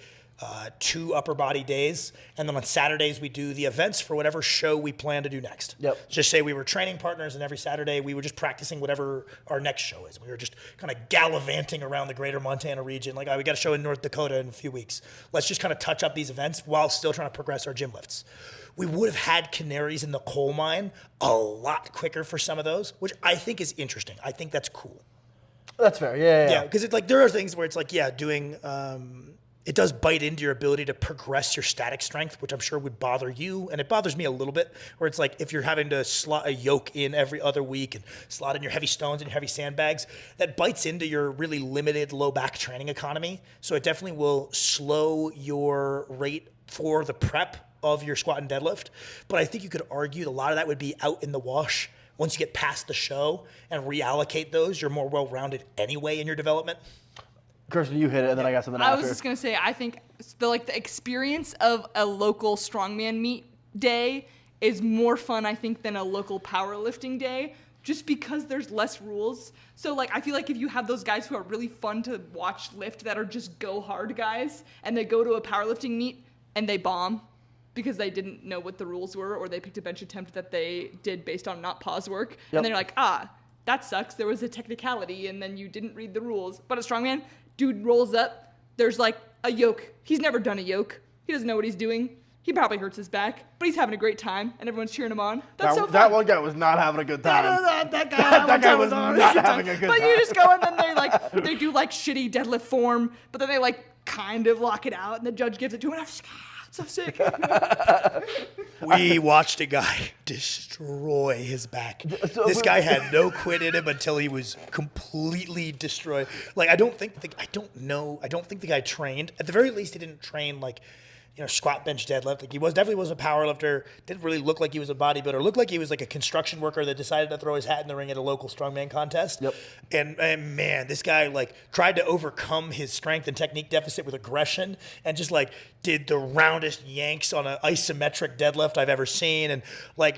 B: 2 upper body days, and then on Saturdays we do the events for whatever show we plan to do next.
C: Yep.
B: Just say we were training partners, and every Saturday we were just practicing whatever our next show is. We were just kind of gallivanting around the greater Montana region. We got a show in North Dakota in a few weeks. Let's just kind of touch up these events while still trying to progress our gym lifts. We would have had canaries in the coal mine a lot quicker for some of those, which I think is interesting. I think that's cool.
C: That's fair. Yeah.
B: Yeah, because there are things where it's doing. It does bite into your ability to progress your static strength, which I'm sure would bother you. And it bothers me a little bit, where it's if you're having to slot a yoke in every other week and slot in your heavy stones and your heavy sandbags, that bites into your really limited low back training economy. So it definitely will slow your rate for the prep of your squat and deadlift. But I think you could argue a lot of that would be out in the wash once you get past the show and reallocate those. You're more well-rounded anyway in your development.
C: Kirsten, you hit it, and then I got something after.
D: I was just gonna say, I think the experience of a local strongman meet day is more fun, I think, than a local powerlifting day, just because there's less rules. So I feel like if you have those guys who are really fun to watch lift, that are just go hard guys, and they go to a powerlifting meet and they bomb because they didn't know what the rules were, or they picked a bench attempt that they did based on not pause work, and they're like, that sucks. There was a technicality, and then you didn't read the rules. But a strongman, dude rolls up. There's a yoke. He's never done a yoke. He doesn't know what he's doing. He probably hurts his back, but he's having a great time, and everyone's cheering him on. That's so fun.
C: That one guy was not having a good time.
D: That guy was not
C: having a good time.
D: But you just go, and then they do shitty deadlift form, but then they kind of lock it out, and the judge gives it to him, and I'm just it's so sick.
B: We watched a guy destroy his back. This guy had no quit in him until he was completely destroyed. I don't think the guy trained. At the very least, he didn't train squat, bench, deadlift. He definitely was a power lifter. Didn't really look like he was a bodybuilder. Looked like he was a construction worker that decided to throw his hat in the ring at a local strongman contest.
C: Yep.
B: And man, this guy tried to overcome his strength and technique deficit with aggression, and just did the roundest yanks on an isometric deadlift I've ever seen, and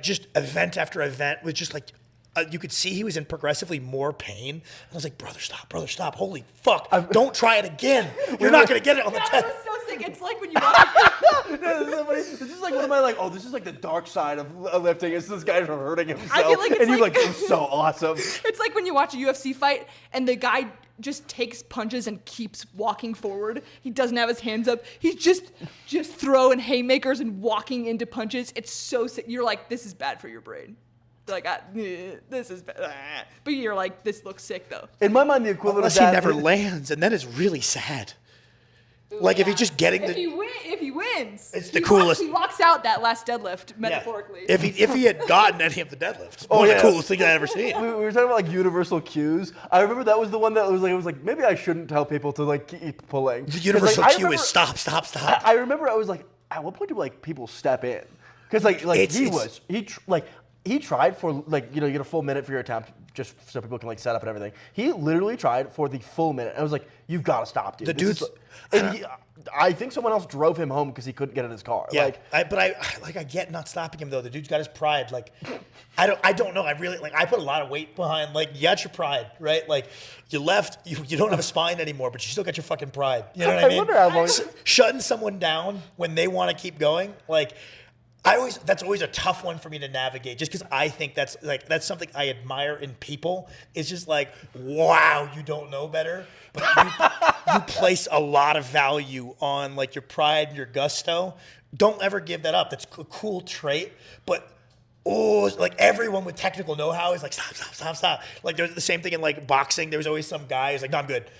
B: just event after event with just you could see he was in progressively more pain. And I was like, brother, stop. Holy fuck. Don't try it again. You're not going to get it on the test.
D: So sick. It's when you watch
C: This is one of my this is the dark side of lifting. It's this guy hurting himself.
D: I feel
C: and you're it was so awesome.
D: It's when you watch a UFC fight and the guy just takes punches and keeps walking forward. He doesn't have his hands up. He's just throwing haymakers and walking into punches. It's so sick. You're this is bad for your brain. This is bad. But you're this looks sick though.
C: In my mind, the equivalent
B: Unless
C: of that...
B: he never lands, and then it's really sad. If he's just getting
D: if he wins,
B: it's the coolest.
D: He locks out that last deadlift metaphorically.
B: Yeah. If he had gotten any of the deadlifts, one of the coolest things I've ever seen.
C: We were talking about universal cues. I remember that was the one that was maybe I shouldn't tell people to keep pulling.
B: The universal cue is stop.
C: I remember I was at what point do people step in? Because he tried for you get a full minute for your attempt just so people can set up and everything. He literally tried for the full minute. I was you've got to stop, dude.
B: The dude's
C: I think someone else drove him home because he couldn't get in his car.
B: Yeah, I get not stopping him though. The dude's got his pride. I don't know. I really I put a lot of weight behind. You got your pride, right? You left. You don't have a spine anymore, but you still got your fucking pride. You know what I mean?
C: Wonder how long.
B: Shutting someone down when they want to keep going, that's always a tough one for me to navigate, just because I think that's something I admire in people. It's just wow, you don't know better, but you place a lot of value on your pride and your gusto. Don't ever give that up. That's a cool trait, but oh, like everyone with technical know-how is like, stop. Like there's the same thing in like boxing. There's always some guy who's like, no, I'm good.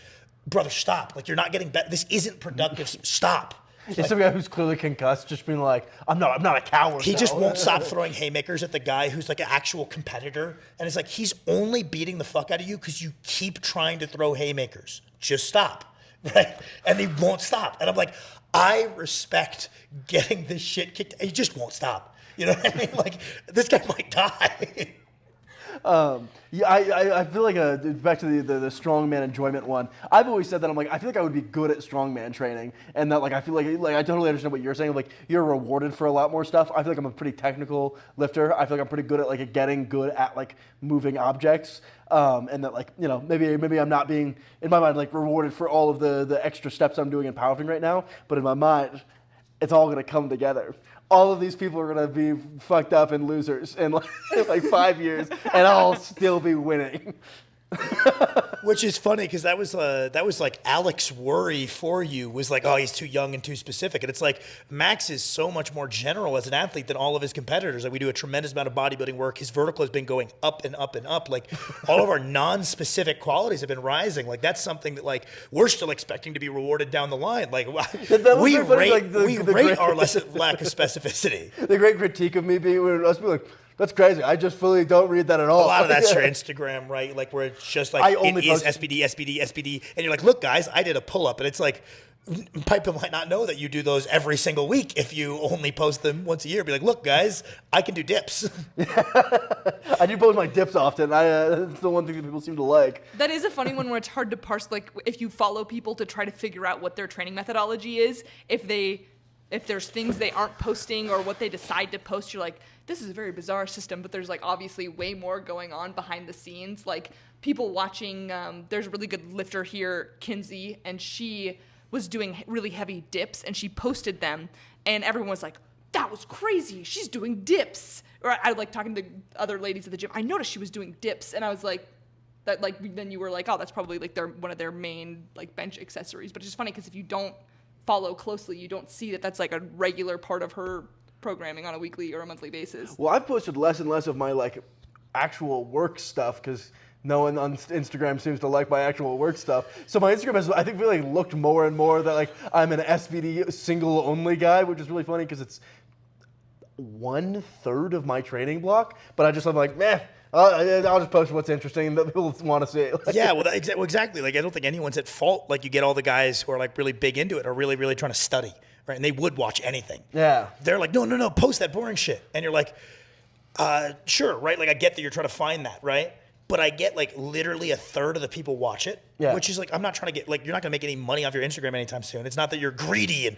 B: Brother, stop. Like you're not getting better. This isn't productive. Stop.
C: It's some guy who's clearly concussed, just being like, I'm not a coward.
B: He
C: now."
B: just won't stop throwing haymakers at the guy who's like an actual competitor. And it's like, he's only beating the fuck out of you because you keep trying to throw haymakers. Just stop. Right? And he won't stop. And I'm like, I respect getting this shit kicked. He just won't stop. You know what I mean? Like, this guy might die.
C: Yeah, I feel like back to the strongman enjoyment one. I've always said that I'm like I feel like I would be good at strongman training, and that like I feel like I totally understand what you're saying. Like you're rewarded for a lot more stuff. I feel like I'm a pretty technical lifter. I feel like I'm pretty good at like getting good at like moving objects, and that like maybe I'm not being in my mind like rewarded for all of the extra steps I'm doing in powerlifting right now. But in my mind, it's all gonna come together. All of these people are gonna be fucked up and losers in like 5 years, and I'll still be winning.
B: Which is funny because that was like Alex's worry for you was like, oh, he's too young and too specific. And it's like Max is so much more general as an athlete than all of his competitors. Like we do a tremendous amount of bodybuilding work. His vertical has been going up and up and up. Like all of our non-specific qualities have been rising. Like that's something that like we're still expecting to be rewarded down the line. Like we rate our lack of specificity.
C: The great critique of me being us being like, that's crazy. I just fully don't read that at all.
B: A lot of that's your Instagram, right? Like where it's just like it is SPD, and you're like, look, guys, I did a pull-up, and it's like people might not know that you do those every single week if you only post them once a year. Be like, look, guys, I can do dips.
C: I do post my dips often. It's the one thing that people seem to like.
D: That is a funny one where it's hard to parse. Like if you follow people to try to figure out what their training methodology is, if there's things they aren't posting or what they decide to post, you're like, this is a very bizarre system, but there's like obviously way more going on behind the scenes. Like people watching, there's a really good lifter here, Kinsey, and she was doing really heavy dips and she posted them and everyone was like, that was crazy. She's doing dips. Or I like talking to other ladies at the gym. I noticed she was doing dips and I was like, that like, then you were like, oh, that's probably like one of their main like bench accessories. But it's just funny because if you don't follow closely, you don't see that that's like a regular part of her programming on a weekly or a monthly basis.
C: Well, I've posted less and less of my like actual work stuff because no one on Instagram seems to like my actual work stuff. So my Instagram has, I think, really looked more and more that like I'm an SBD single only guy, which is really funny because it's 1/3 of my training block. But I'm like, meh. I'll just post what's interesting that people want to see.
B: Yeah, well, exactly. Like, I don't think anyone's at fault. Like, you get all the guys who are like really big into it or really, really trying to study, right? And they would watch anything.
C: Yeah.
B: They're like, no, post that boring shit. And you're like, sure, right? Like, I get that you're trying to find that, right? But I get like literally 1/3 of the people watch it, which is like, I'm not trying to get like, you're not gonna make any money off your Instagram anytime soon. It's not that you're greedy and,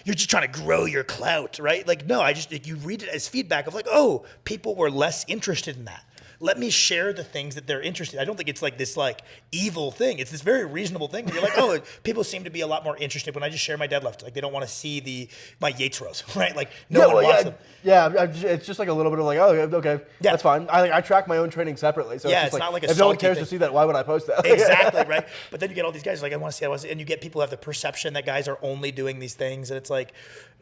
B: you're just trying to grow your clout, right? Like, no, like, you read it as feedback of like, oh, people were less interested in that. Let me share the things that they're interested in. I don't think it's like this like evil thing. It's this very reasonable thing. You're like, oh, people seem to be a lot more interested when I just share my deadlift. Like they don't want to see my Yates rows, right? Like no one wants them.
C: Yeah, it's just like a little bit of like, oh, okay, that's fine. I track my own training separately. So
B: it's not like a
C: if no one cares to see that, why would I post that?
B: Exactly, right? But then you get all these guys like, I want to see, and you get people who have the perception that guys are only doing these things, and it's like,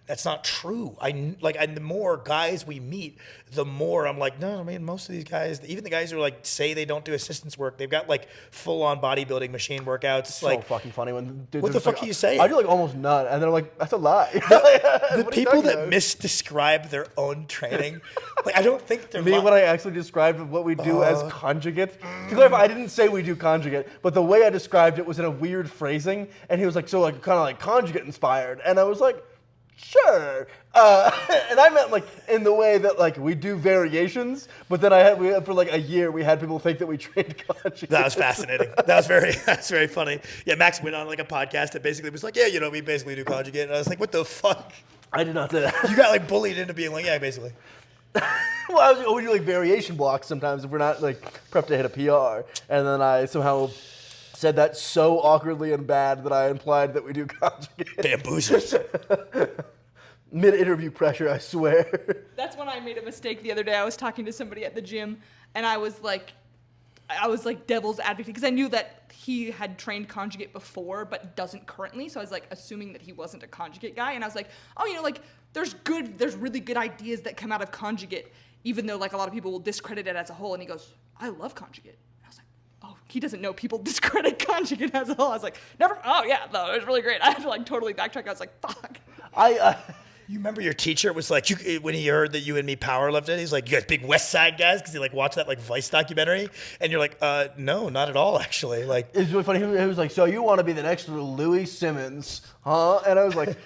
B: that's not true. And the more guys we meet, the more I'm like, no, I mean, most of these guys, even the guys who like say they don't do assistance work, they've got like full-on bodybuilding machine workouts.
C: So like, fucking funny when dudes
B: what the fuck are you saying?
C: I do like almost none, and then I'm like, that's a lie.
B: The people that misdescribe their own training, like I don't think they're
C: when I actually described what we do as conjugate. To clarify, I didn't say we do conjugate, but the way I described it was in a weird phrasing, and he was like, so like kind of like conjugate inspired, and I was like, sure. And I meant like in the way that like we do variations, but then for like a year we had people think that we trained conjugate.
B: That was fascinating. That's very funny. Yeah, Max went on like a podcast that basically was like, yeah, we basically do conjugate. And I was like, what the fuck?
C: I did not say that.
B: You got like bullied into being like, yeah, basically.
C: Well, we do like variation blocks sometimes if we're not like prepped to hit a PR, and then I somehow said that so awkwardly and bad that I implied that we do conjugate.
B: Bamboozled.
C: Mid-interview pressure, I swear.
D: That's when I made a mistake the other day. I was talking to somebody at the gym, and I was like devil's advocate because I knew that he had trained conjugate before but doesn't currently. So I was like assuming that he wasn't a conjugate guy, and I was like, oh, like there's really good ideas that come out of conjugate even though like a lot of people will discredit it as a whole. And he goes, I love conjugate. I was like, oh, he doesn't know people discredit conjugate as a whole. I was like, never. Oh yeah, no, it was really great. I had to like totally backtrack. I was like, fuck.
B: You remember your teacher was like, when he heard that you and me powerlifted, he's like, you guys big West Side guys? Because he like watched that like Vice documentary. And you're like, no, not at all, actually. Like,
C: It's really funny. He was like, so you want to be the next Louis Simmons, huh? And I was like,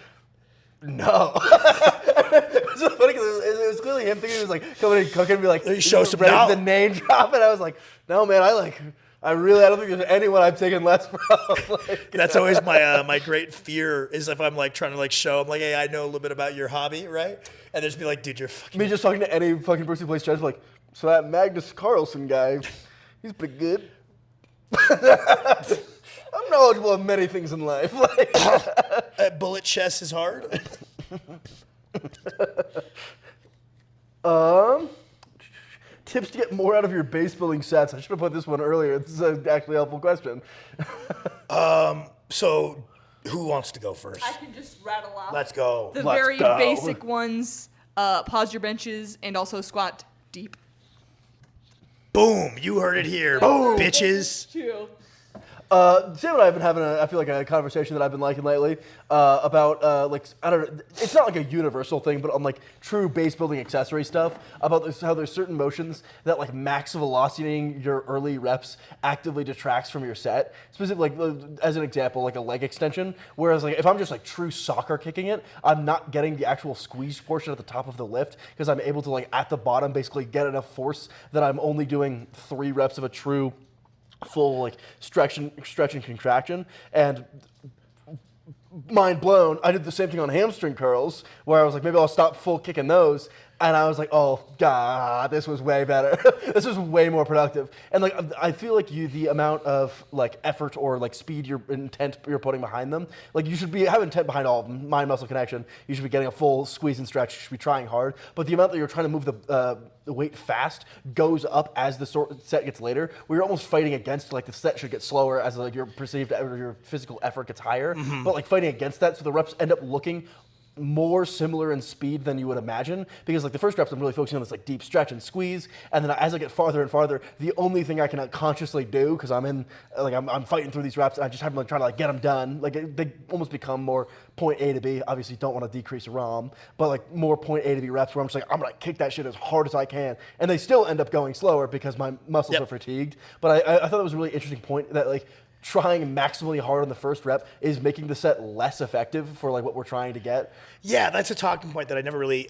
C: no. It was so funny because it was clearly him thinking he was like coming in cooking and be like,
B: show some
C: ready for
B: knowledge.
C: the name drop. And I was like, no, man, I don't think there's anyone I'm taking less from. Like,
B: that's always my my great fear is if I'm like trying to like show, I'm like, hey, I know a little bit about your hobby, right? And there's be like, dude, you're fucking.
C: me just talking to any fucking person who plays chess, like, so that Magnus Carlsen guy, he's pretty good. I'm knowledgeable of many things in life. Like,
B: Bullet chess is hard.
C: Tips to get more out of your base building sets. I should have put this one earlier. This is actually a helpful question.
B: So, who wants to go first?
D: I can just rattle off.
B: Let's go.
D: The
C: Let's
D: very
C: go.
D: basic ones, pause your benches and also squat deep.
B: Boom! You heard it here, bitches.
D: Two.
C: Sam and I have been having, I feel like, a conversation that I've been liking lately about, like, I don't know, it's not like a universal thing, but on, like, true base building accessory stuff, about this, how there's certain motions that, like, max velocity your early reps actively detracts from your set. Specifically, like, as an example, like a leg extension, whereas, like, if I'm just, like, true soccer kicking it, I'm not getting the actual squeeze portion at the top of the lift, because I'm able to, like, at the bottom, basically get enough force that I'm only doing 3 reps of a true full like stretch and contraction. And mind blown, I did the same thing on hamstring curls where I was like, maybe I'll stop full kicking those. And I was like, oh god, this was way better. This was way more productive. And like, I feel like the amount of like effort or like speed, intent you're putting behind them, like you should have intent behind all of them, mind muscle connection. You should be getting a full squeeze and stretch. You should be trying hard. But the amount that you're trying to move the weight fast goes up as the set gets later. We're almost fighting against like the set should get slower as like your perceived or your physical effort gets higher. But like fighting against that, so the reps end up looking more similar in speed than you would imagine, because like the first reps I'm really focusing on this like deep stretch and squeeze, and then as I get farther and farther, the only thing I can consciously do, because I'm fighting through these reps and I just have to like try to like get them done, like they almost become more point A to B. Obviously don't want to decrease ROM, but like more point A to B reps where I'm just like, I'm gonna kick that shit as hard as I can, and they still end up going slower because my muscles are fatigued. But I thought it was a really interesting point that like trying maximally hard on the first rep is making the set less effective for like what we're trying to get.
B: Yeah, that's a talking point that I never really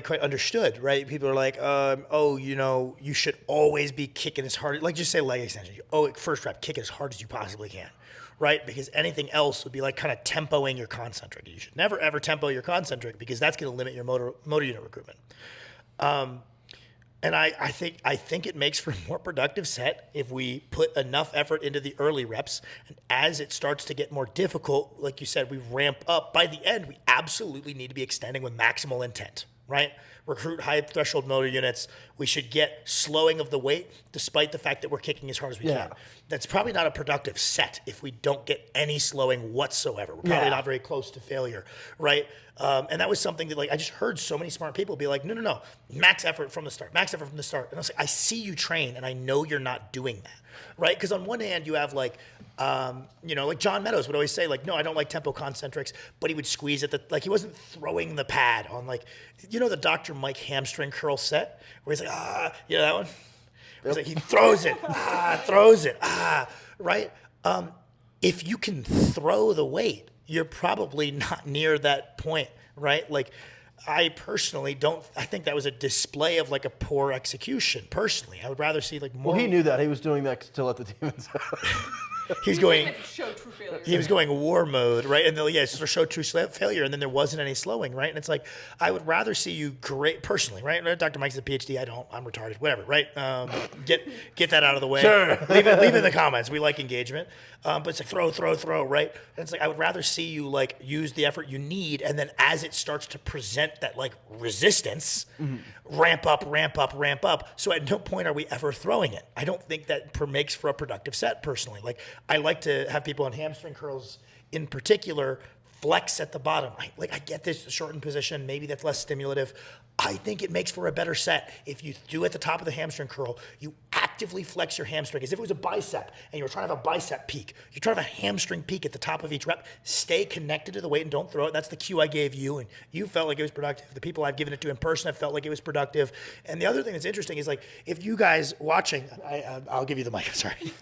B: quite understood, right? People are like, oh, you know, you should always be kicking as hard, like just say leg extension. Oh, first rep, kick as hard as you possibly can, right? Because anything else would be like kind of tempoing your concentric. You should never ever tempo your concentric because that's going to limit your motor unit recruitment. And I think it makes for a more productive set if we put enough effort into the early reps, and as it starts to get more difficult, like you said, we ramp up. By the end, we absolutely need to be extending with maximal intent, right? Recruit high threshold motor units. We should get slowing of the weight, despite the fact that we're kicking as hard as we can. That's probably not a productive set if we don't get any slowing whatsoever. We're probably not very close to failure, right? And that was something that like I just heard so many smart people be like, no, max effort from the start, max effort from the start. And I was like, I see you train, and I know you're not doing that, right? Because on one hand, you have like, like John Meadows would always say like, no, I don't like tempo concentrics, but he would squeeze at like he wasn't throwing the pad on like, the Dr. Mike hamstring curl set where he's like, that one? It's like he throws it, right? If you can throw the weight, you're probably not near that point, right? Like, I personally I think that was a display of like a poor execution. Personally, I would rather see like more.
C: Well, he knew that. He was doing that to let the demons out.
B: He's going.
D: Show true failure.
B: He was going war mode, right? And then sort of show true failure, and then there wasn't any slowing, right? And it's like I would rather see you personally, right? Dr. Mike's a PhD. I don't. I'm retarded. Whatever, right? Get that out of the way.
C: Sure.
B: Leave it in the comments. We like engagement, but it's like throw, right? And it's like I would rather see you like use the effort you need, and then as it starts to present that like resistance, ramp up. So at no point are we ever throwing it. I don't think that makes for a productive set personally. Like I like to have people on hamstring curls in particular flex at the bottom. I get this shortened position. Maybe that's less stimulative. I think it makes for a better set. If you do at the top of the hamstring curl, you actively flex your hamstring as if it was a bicep and you were trying to have a bicep peak. You're trying to have a hamstring peak at the top of each rep. Stay connected to the weight and don't throw it. That's the cue I gave you, and you felt like it was productive. The people I've given it to in person have felt like it was productive. And the other thing that's interesting is like if you guys watching, I'll give you the mic, sorry.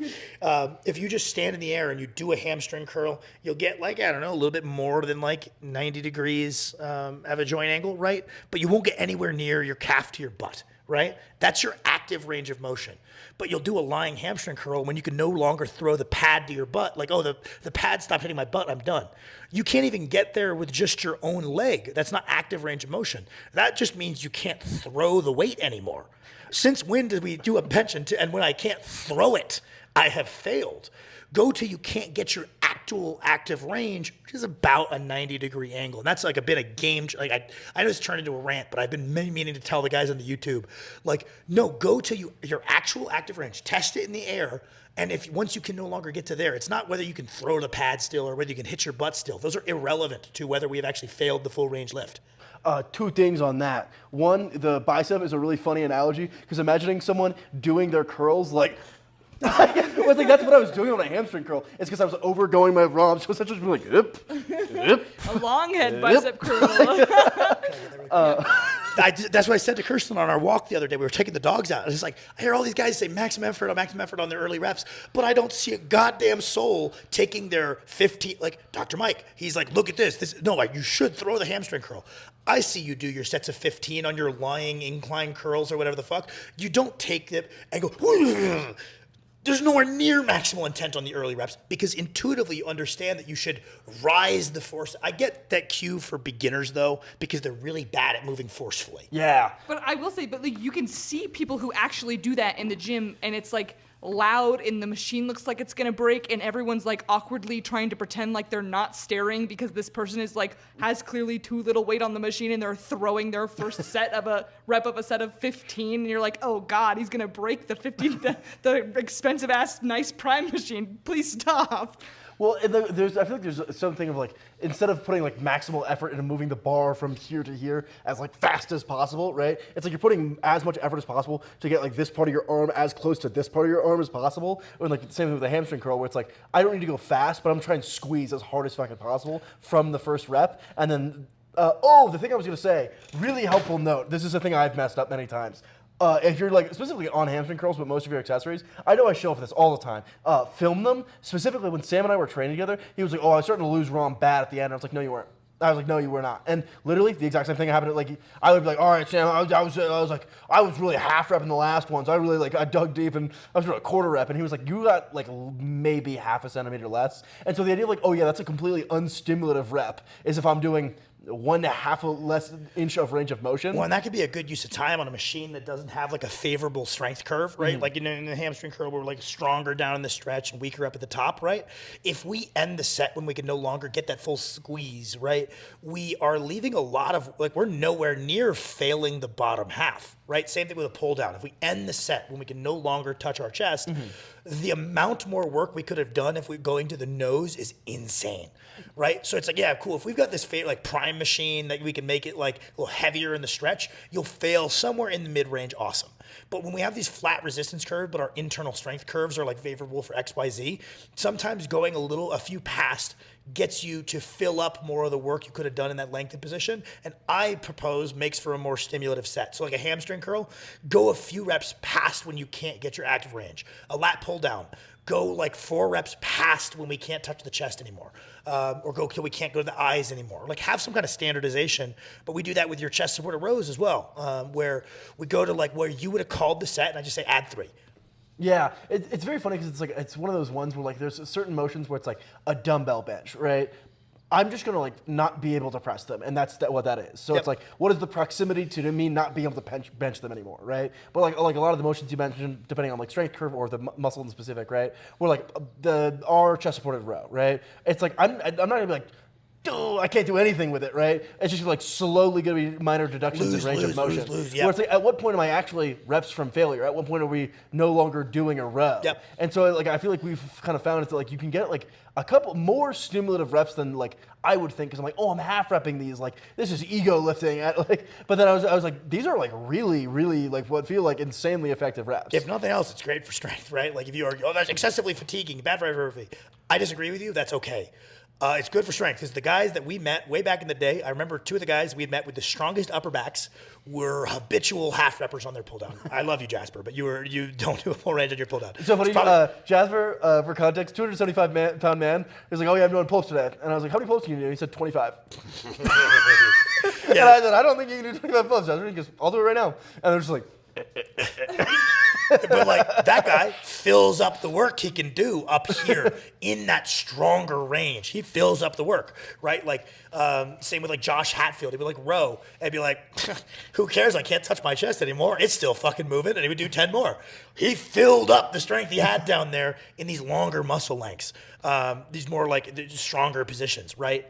B: If you just stand in the air and you do a hamstring curl, you'll get like, I don't know, a little bit more than like 90 degrees of a joint angle, right? But you won't get anywhere near your calf to your butt, right? That's your active range of motion. But you'll do a lying hamstring curl when you can no longer throw the pad to your butt. Like, oh, the pad stopped hitting my butt, I'm done. You can't even get there with just your own leg. That's not active range of motion. That just means you can't throw the weight anymore. Since when did we do a bench and when I can't throw it, I have failed? Go to you can't get your actual active range, which is about a 90-degree angle. And that's like a bit of game. Like I know it's turned into a rant, but I've been meaning to tell the guys on the YouTube, like, no, go to your actual active range. Test it in the air. And once you can no longer get to there, it's not whether you can throw the pad still or whether you can hit your butt still. Those are irrelevant to whether we have actually failed the full range lift.
C: Two things on that. One, the bicep is a really funny analogy because imagining someone doing their curls like, well, like that's what I was doing on a hamstring curl. It's because I was overgoing my ROM, so essentially just like, yep.
D: A long head bicep curl.
B: That's what I said to Kirsten on our walk the other day. We were taking the dogs out. And it's like, I hear all these guys say maximum effort on their early reps, but I don't see a goddamn soul taking their 15, like Dr. Mike. He's like, look at this. No, you should throw the hamstring curl. I see you do your sets of 15 on your lying incline curls or whatever the fuck. You don't take it and go, there's nowhere near maximal intent on the early reps because intuitively you understand that you should rise the force. I get that cue for beginners though because they're really bad at moving forcefully.
C: Yeah.
D: But I will say, like, you can see people who actually do that in the gym, and it's like loud, and the machine looks like it's gonna break, and everyone's like awkwardly trying to pretend like they're not staring because this person is like has clearly too little weight on the machine, and they're throwing their first set of a rep of a set of 15, and you're like, oh god, he's gonna break the 15, the expensive ass nice prime machine. Please stop.
C: Well, I feel like there's something of like, instead of putting like maximal effort into moving the bar from here to here as like fast as possible, right? It's like you're putting as much effort as possible to get like this part of your arm as close to this part of your arm as possible. Or like the same thing with the hamstring curl where it's like, I don't need to go fast, but I'm trying to squeeze as hard as fucking possible from the first rep. And then, the thing I was gonna say, really helpful note, this is a thing I've messed up many times. If you're like specifically on hamstring curls, but most of your accessories, I know I show off this all the time. Film them. Specifically, when Sam and I were training together, he was like, "Oh, I was starting to lose ROM bad at the end." And I was like, "No, you weren't." I was like, "No, you were not." And literally, the exact same thing happened. Like, I would be like, "All right, Sam, I was really half rep in the last one, so I dug deep and I was doing a quarter rep." And he was like, "You got like maybe half a centimeter less." And so the idea of like, "Oh yeah, that's a completely unstimulative rep," is if I'm doing 1.5 less inch of range of motion.
B: Well, and that could be a good use of time on a machine that doesn't have like a favorable strength curve, right?
C: Mm-hmm.
B: Like in the hamstring curl, we're like stronger down in the stretch and weaker up at the top, right? If we end the set when we can no longer get that full squeeze, right? We are leaving a lot of, like, we're nowhere near failing the bottom half, right? Same thing with a pull down. If we end the set when we can no longer touch our chest, the amount more work we could have done if we're going to the nose is insane, right? So it's like, yeah, cool. If we've got this like prime machine that we can make it like a little heavier in the stretch, you'll fail somewhere in the mid-range, awesome. But when we have these flat resistance curves, but our internal strength curves are like favorable for X, Y, Z, sometimes going a few past gets you to fill up more of the work you could have done in that lengthened position. And I propose makes for a more stimulative set. So like a hamstring curl, go a few reps past when you can't get your active range. A lat pull down, go like 4 reps past when we can't touch the chest anymore. Or go till we can't go to the eyes anymore. Like have some kind of standardization, but we do that with your chest supported rows as well, where we go to like where you would have called the set and I just say add 3.
C: Yeah, it's very funny because it's one of those ones where like there's certain motions where it's like a dumbbell bench, right? I'm just gonna like not be able to press them, and that's what that is. So It's like, what is the proximity to me not being able to bench them anymore, right? But like a lot of the motions you mentioned, depending on like strength curve or the muscle in specific, right? We're like our chest supported row, right? It's like I'm not gonna be like I can't do anything with it, right? It's just like slowly going to be minor deductions in range of motion.
B: Yep.
C: Where it's like, at what point am I actually reps from failure? At what point are we no longer doing a row?
B: Yep.
C: And so like I feel like we've kind of found it that like you can get like a couple more stimulative reps than like I would think, because I'm like, oh, I'm half repping these, like this is ego lifting. But then I was like, these are like really, really like what feel like insanely effective reps.
B: If nothing else, it's great for strength, right? Like if you argue, oh, that's excessively fatiguing, bad for everybody. I disagree with you. That's okay. It's good for strength because the guys that we met way back in the day, I remember two of the guys we had met with the strongest upper backs were habitual half reppers on their pull down. I love you, Jasper, but you don't do a full range on your pull down.
C: So funny, Jasper, for context, 275-pound man. He was like, oh yeah, I'm doing pull-ups today. And I was like, how many pull-ups can you do? He said 25. And I said, I don't think you can do 25 pull-ups, Jasper. He goes, I'll do it right now. And they're just like,
B: But like that guy fills up the work he can do up here in that stronger range. He fills up the work, right? Like same with like Josh Hatfield. He'd be like row and be like, who cares? I can't touch my chest anymore. It's still fucking moving, and he would do 10 more. He filled up the strength he had down there in these longer muscle lengths, these more like stronger positions, right?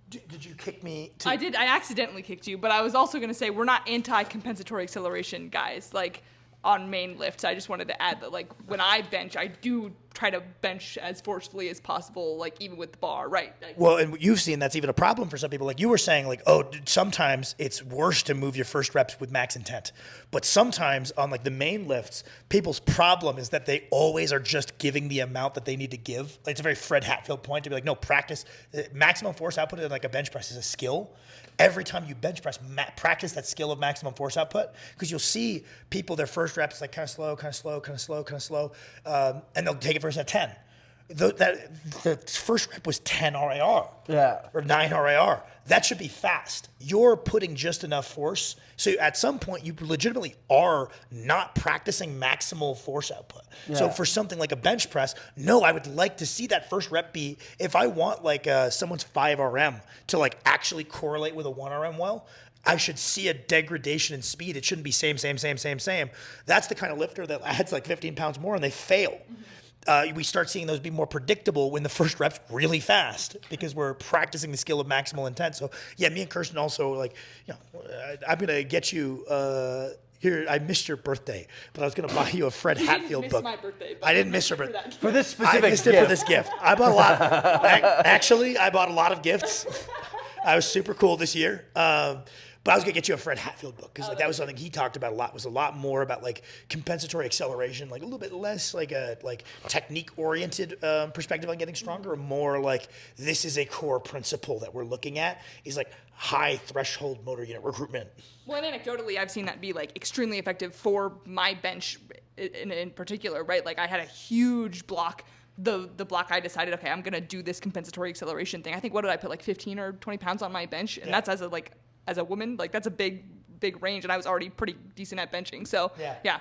B: Did you kick me?
D: I did. I accidentally kicked you, but I was also going to say we're not anti-compensatory acceleration guys. Like on main lifts, I just wanted to add that like when I bench, I do try to bench as forcefully as possible, like even with the bar, right? Like,
B: well, and you've seen that's even a problem for some people. Like you were saying, like, oh, sometimes it's worse to move your first reps with max intent. But sometimes on like the main lifts, people's problem is that they always are just giving the amount that they need to give. Like, it's a very Fred Hatfield point to be like, no, practice. Maximum force output in like a bench press is a skill. Every time you bench press, practice that skill of maximum force output, because you'll see people, their first reps like kind of slow, and they'll take it first at 10. The first rep was 10 RAR.
C: Yeah.
B: Or 9 RAR. That should be fast. You're putting just enough force. So at some point, you legitimately are not practicing maximal force output. Yeah. So for something like a bench press, no, I would like to see that first rep be, if I want like someone's 5 RM to like actually correlate with a 1 RM well, I should see a degradation in speed. It shouldn't be same. That's the kind of lifter that adds like 15 pounds more and they fail. Mm-hmm. We start seeing those be more predictable when the first rep's really fast because we're practicing the skill of maximal intent. So yeah, me and Kirsten also like, you know, I'm gonna get you here. I missed your birthday, but I was gonna buy you a Fred Hatfield book.
D: My birthday,
B: I didn't miss her birthday
C: for this specific.
B: I missed it for this gift. I bought a lot. Actually, I bought a lot of gifts. I was super cool this year. But I was gonna get you a Fred Hatfield book because like that was something he talked about a lot. Was a lot more about like compensatory acceleration, like a little bit less like a technique oriented perspective on getting stronger, or more like this is a core principle that we're looking at is like high threshold motor unit recruitment.
D: Well, and anecdotally, I've seen that be like extremely effective for my bench in particular, right? Like I had a huge block. The block I decided, okay, I'm gonna do this compensatory acceleration thing. I think what did I put like 15 or 20 pounds on my bench, and that's as a woman, like that's a big range, and I was already pretty decent at benching. So yeah.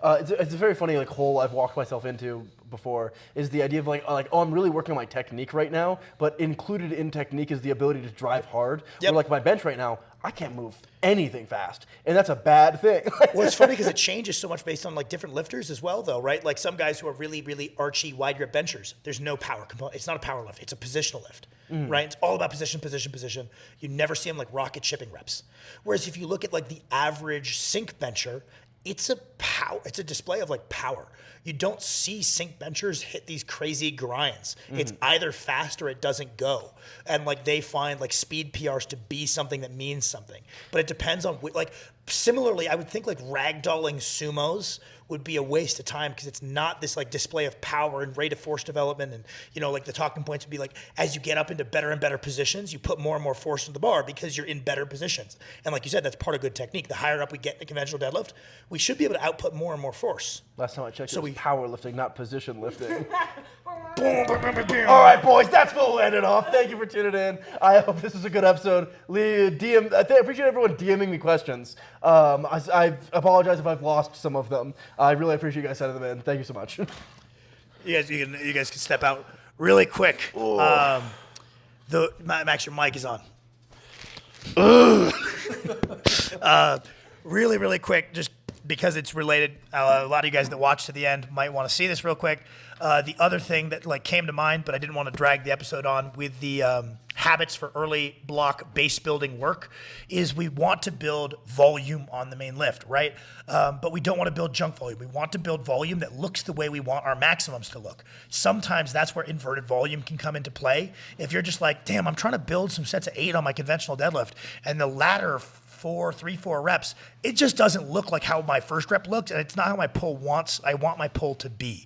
C: It's a very funny like hole I've walked myself into before is the idea of like oh, I'm really working on my technique right now, but included in technique is the ability to drive hard.
B: Yep.
C: Where like my bench right now, I can't move anything fast, and that's a bad thing.
B: Well, it's funny because it changes so much based on like different lifters as well, though, right? Like some guys who are really, really archy, wide grip benchers, there's no power component. It's not a power lift. It's a positional lift, right? It's all about position. You never see them like rocket shipping reps. Whereas if you look at like the average sink bencher, it's a display of like power. You don't see sink benchers hit these crazy grinds. It's either fast or it doesn't go. And like they find like speed PRs to be something that means something. But it depends on like similarly, I would think like ragdolling sumos would be a waste of time because it's not this like display of power and rate of force development. And you know, like the talking points would be like as you get up into better and better positions, you put more and more force in the bar because you're in better positions. And like you said, that's part of good technique. The higher up we get in a conventional deadlift, we should be able to output more and more force.
C: Last time I checked, it was powerlifting, not position lifting.
B: Boom, boom, boom, boom.
C: All right, boys, that's what we'll end it off. Thank you for tuning in. I hope this is a good episode. I appreciate everyone DMing me questions. I apologize if I've lost some of them. I really appreciate you guys sending them in. Thank you so much.
B: You guys can step out really quick. Max, your mic is on. Really, really quick. Just because it's related. A lot of you guys that watch to the end might want to see this real quick. The other thing that like came to mind, but I didn't want to drag the episode on with the habits for early block base building work, is we want to build volume on the main lift, right? But we don't want to build junk volume. We want to build volume that looks the way we want our maximums to look. Sometimes that's where inverted volume can come into play. If you're just like, damn, I'm trying to build some sets of 8 on my conventional deadlift, and the latter 4 reps, it just doesn't look like how my first rep looked, and it's not how I want my pull to be.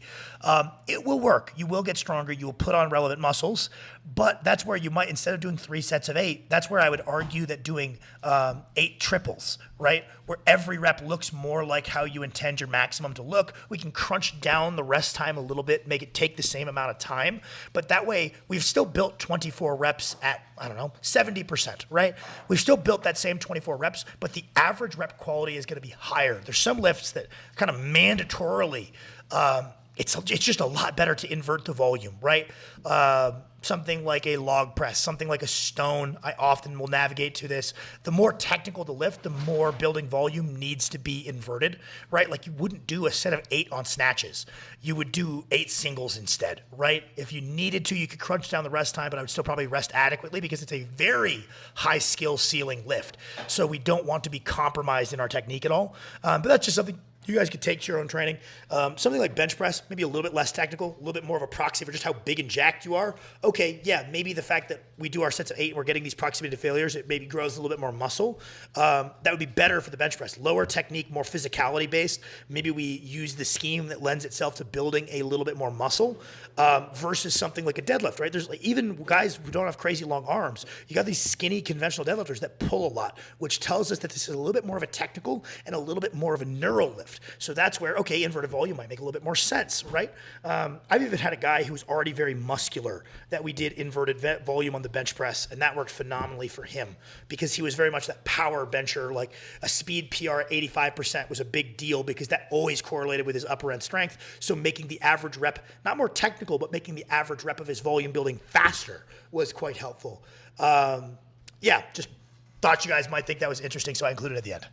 B: It will work. You will get stronger. You will put on relevant muscles, but that's where you might, instead of doing 3 sets of 8, that's where I would argue that doing 8 triples, right? Where every rep looks more like how you intend your maximum to look. We can crunch down the rest time a little bit, make it take the same amount of time, but that way we've still built 24 reps at, 70%, right? We've still built that same 24 reps, but the average rep quality is going to be higher. There's some lifts that kind of mandatorily, it's just a lot better to invert the volume, right? Something like a log press, something like a stone, I often will navigate to this. The more technical the lift, the more building volume needs to be inverted, right? Like you wouldn't do a set of 8 on snatches. You would do 8 singles instead, right? If you needed to, you could crunch down the rest time, but I would still probably rest adequately because it's a very high skill ceiling lift. So we don't want to be compromised in our technique at all. But that's just something you guys could take to your own training. Something like bench press, maybe a little bit less technical, a little bit more of a proxy for just how big and jacked you are. Okay, yeah, maybe the fact that we do our sets of 8 and we're getting these proximity to failures, it maybe grows a little bit more muscle. That would be better for the bench press. Lower technique, more physicality based. Maybe we use the scheme that lends itself to building a little bit more muscle versus something like a deadlift, right? There's like, even guys who don't have crazy long arms, you got these skinny conventional deadlifters that pull a lot, which tells us that this is a little bit more of a technical and a little bit more of a neural lift. So that's where, okay, inverted volume might make a little bit more sense, right? I've even had a guy who was already very muscular that we did inverted volume on the bench press, and that worked phenomenally for him because he was very much that power bencher. Like a speed PR at 85% was a big deal because that always correlated with his upper end strength. So making the average rep, not more technical, but making the average rep of his volume building faster was quite helpful. Just thought you guys might think that was interesting, so I included it at the end.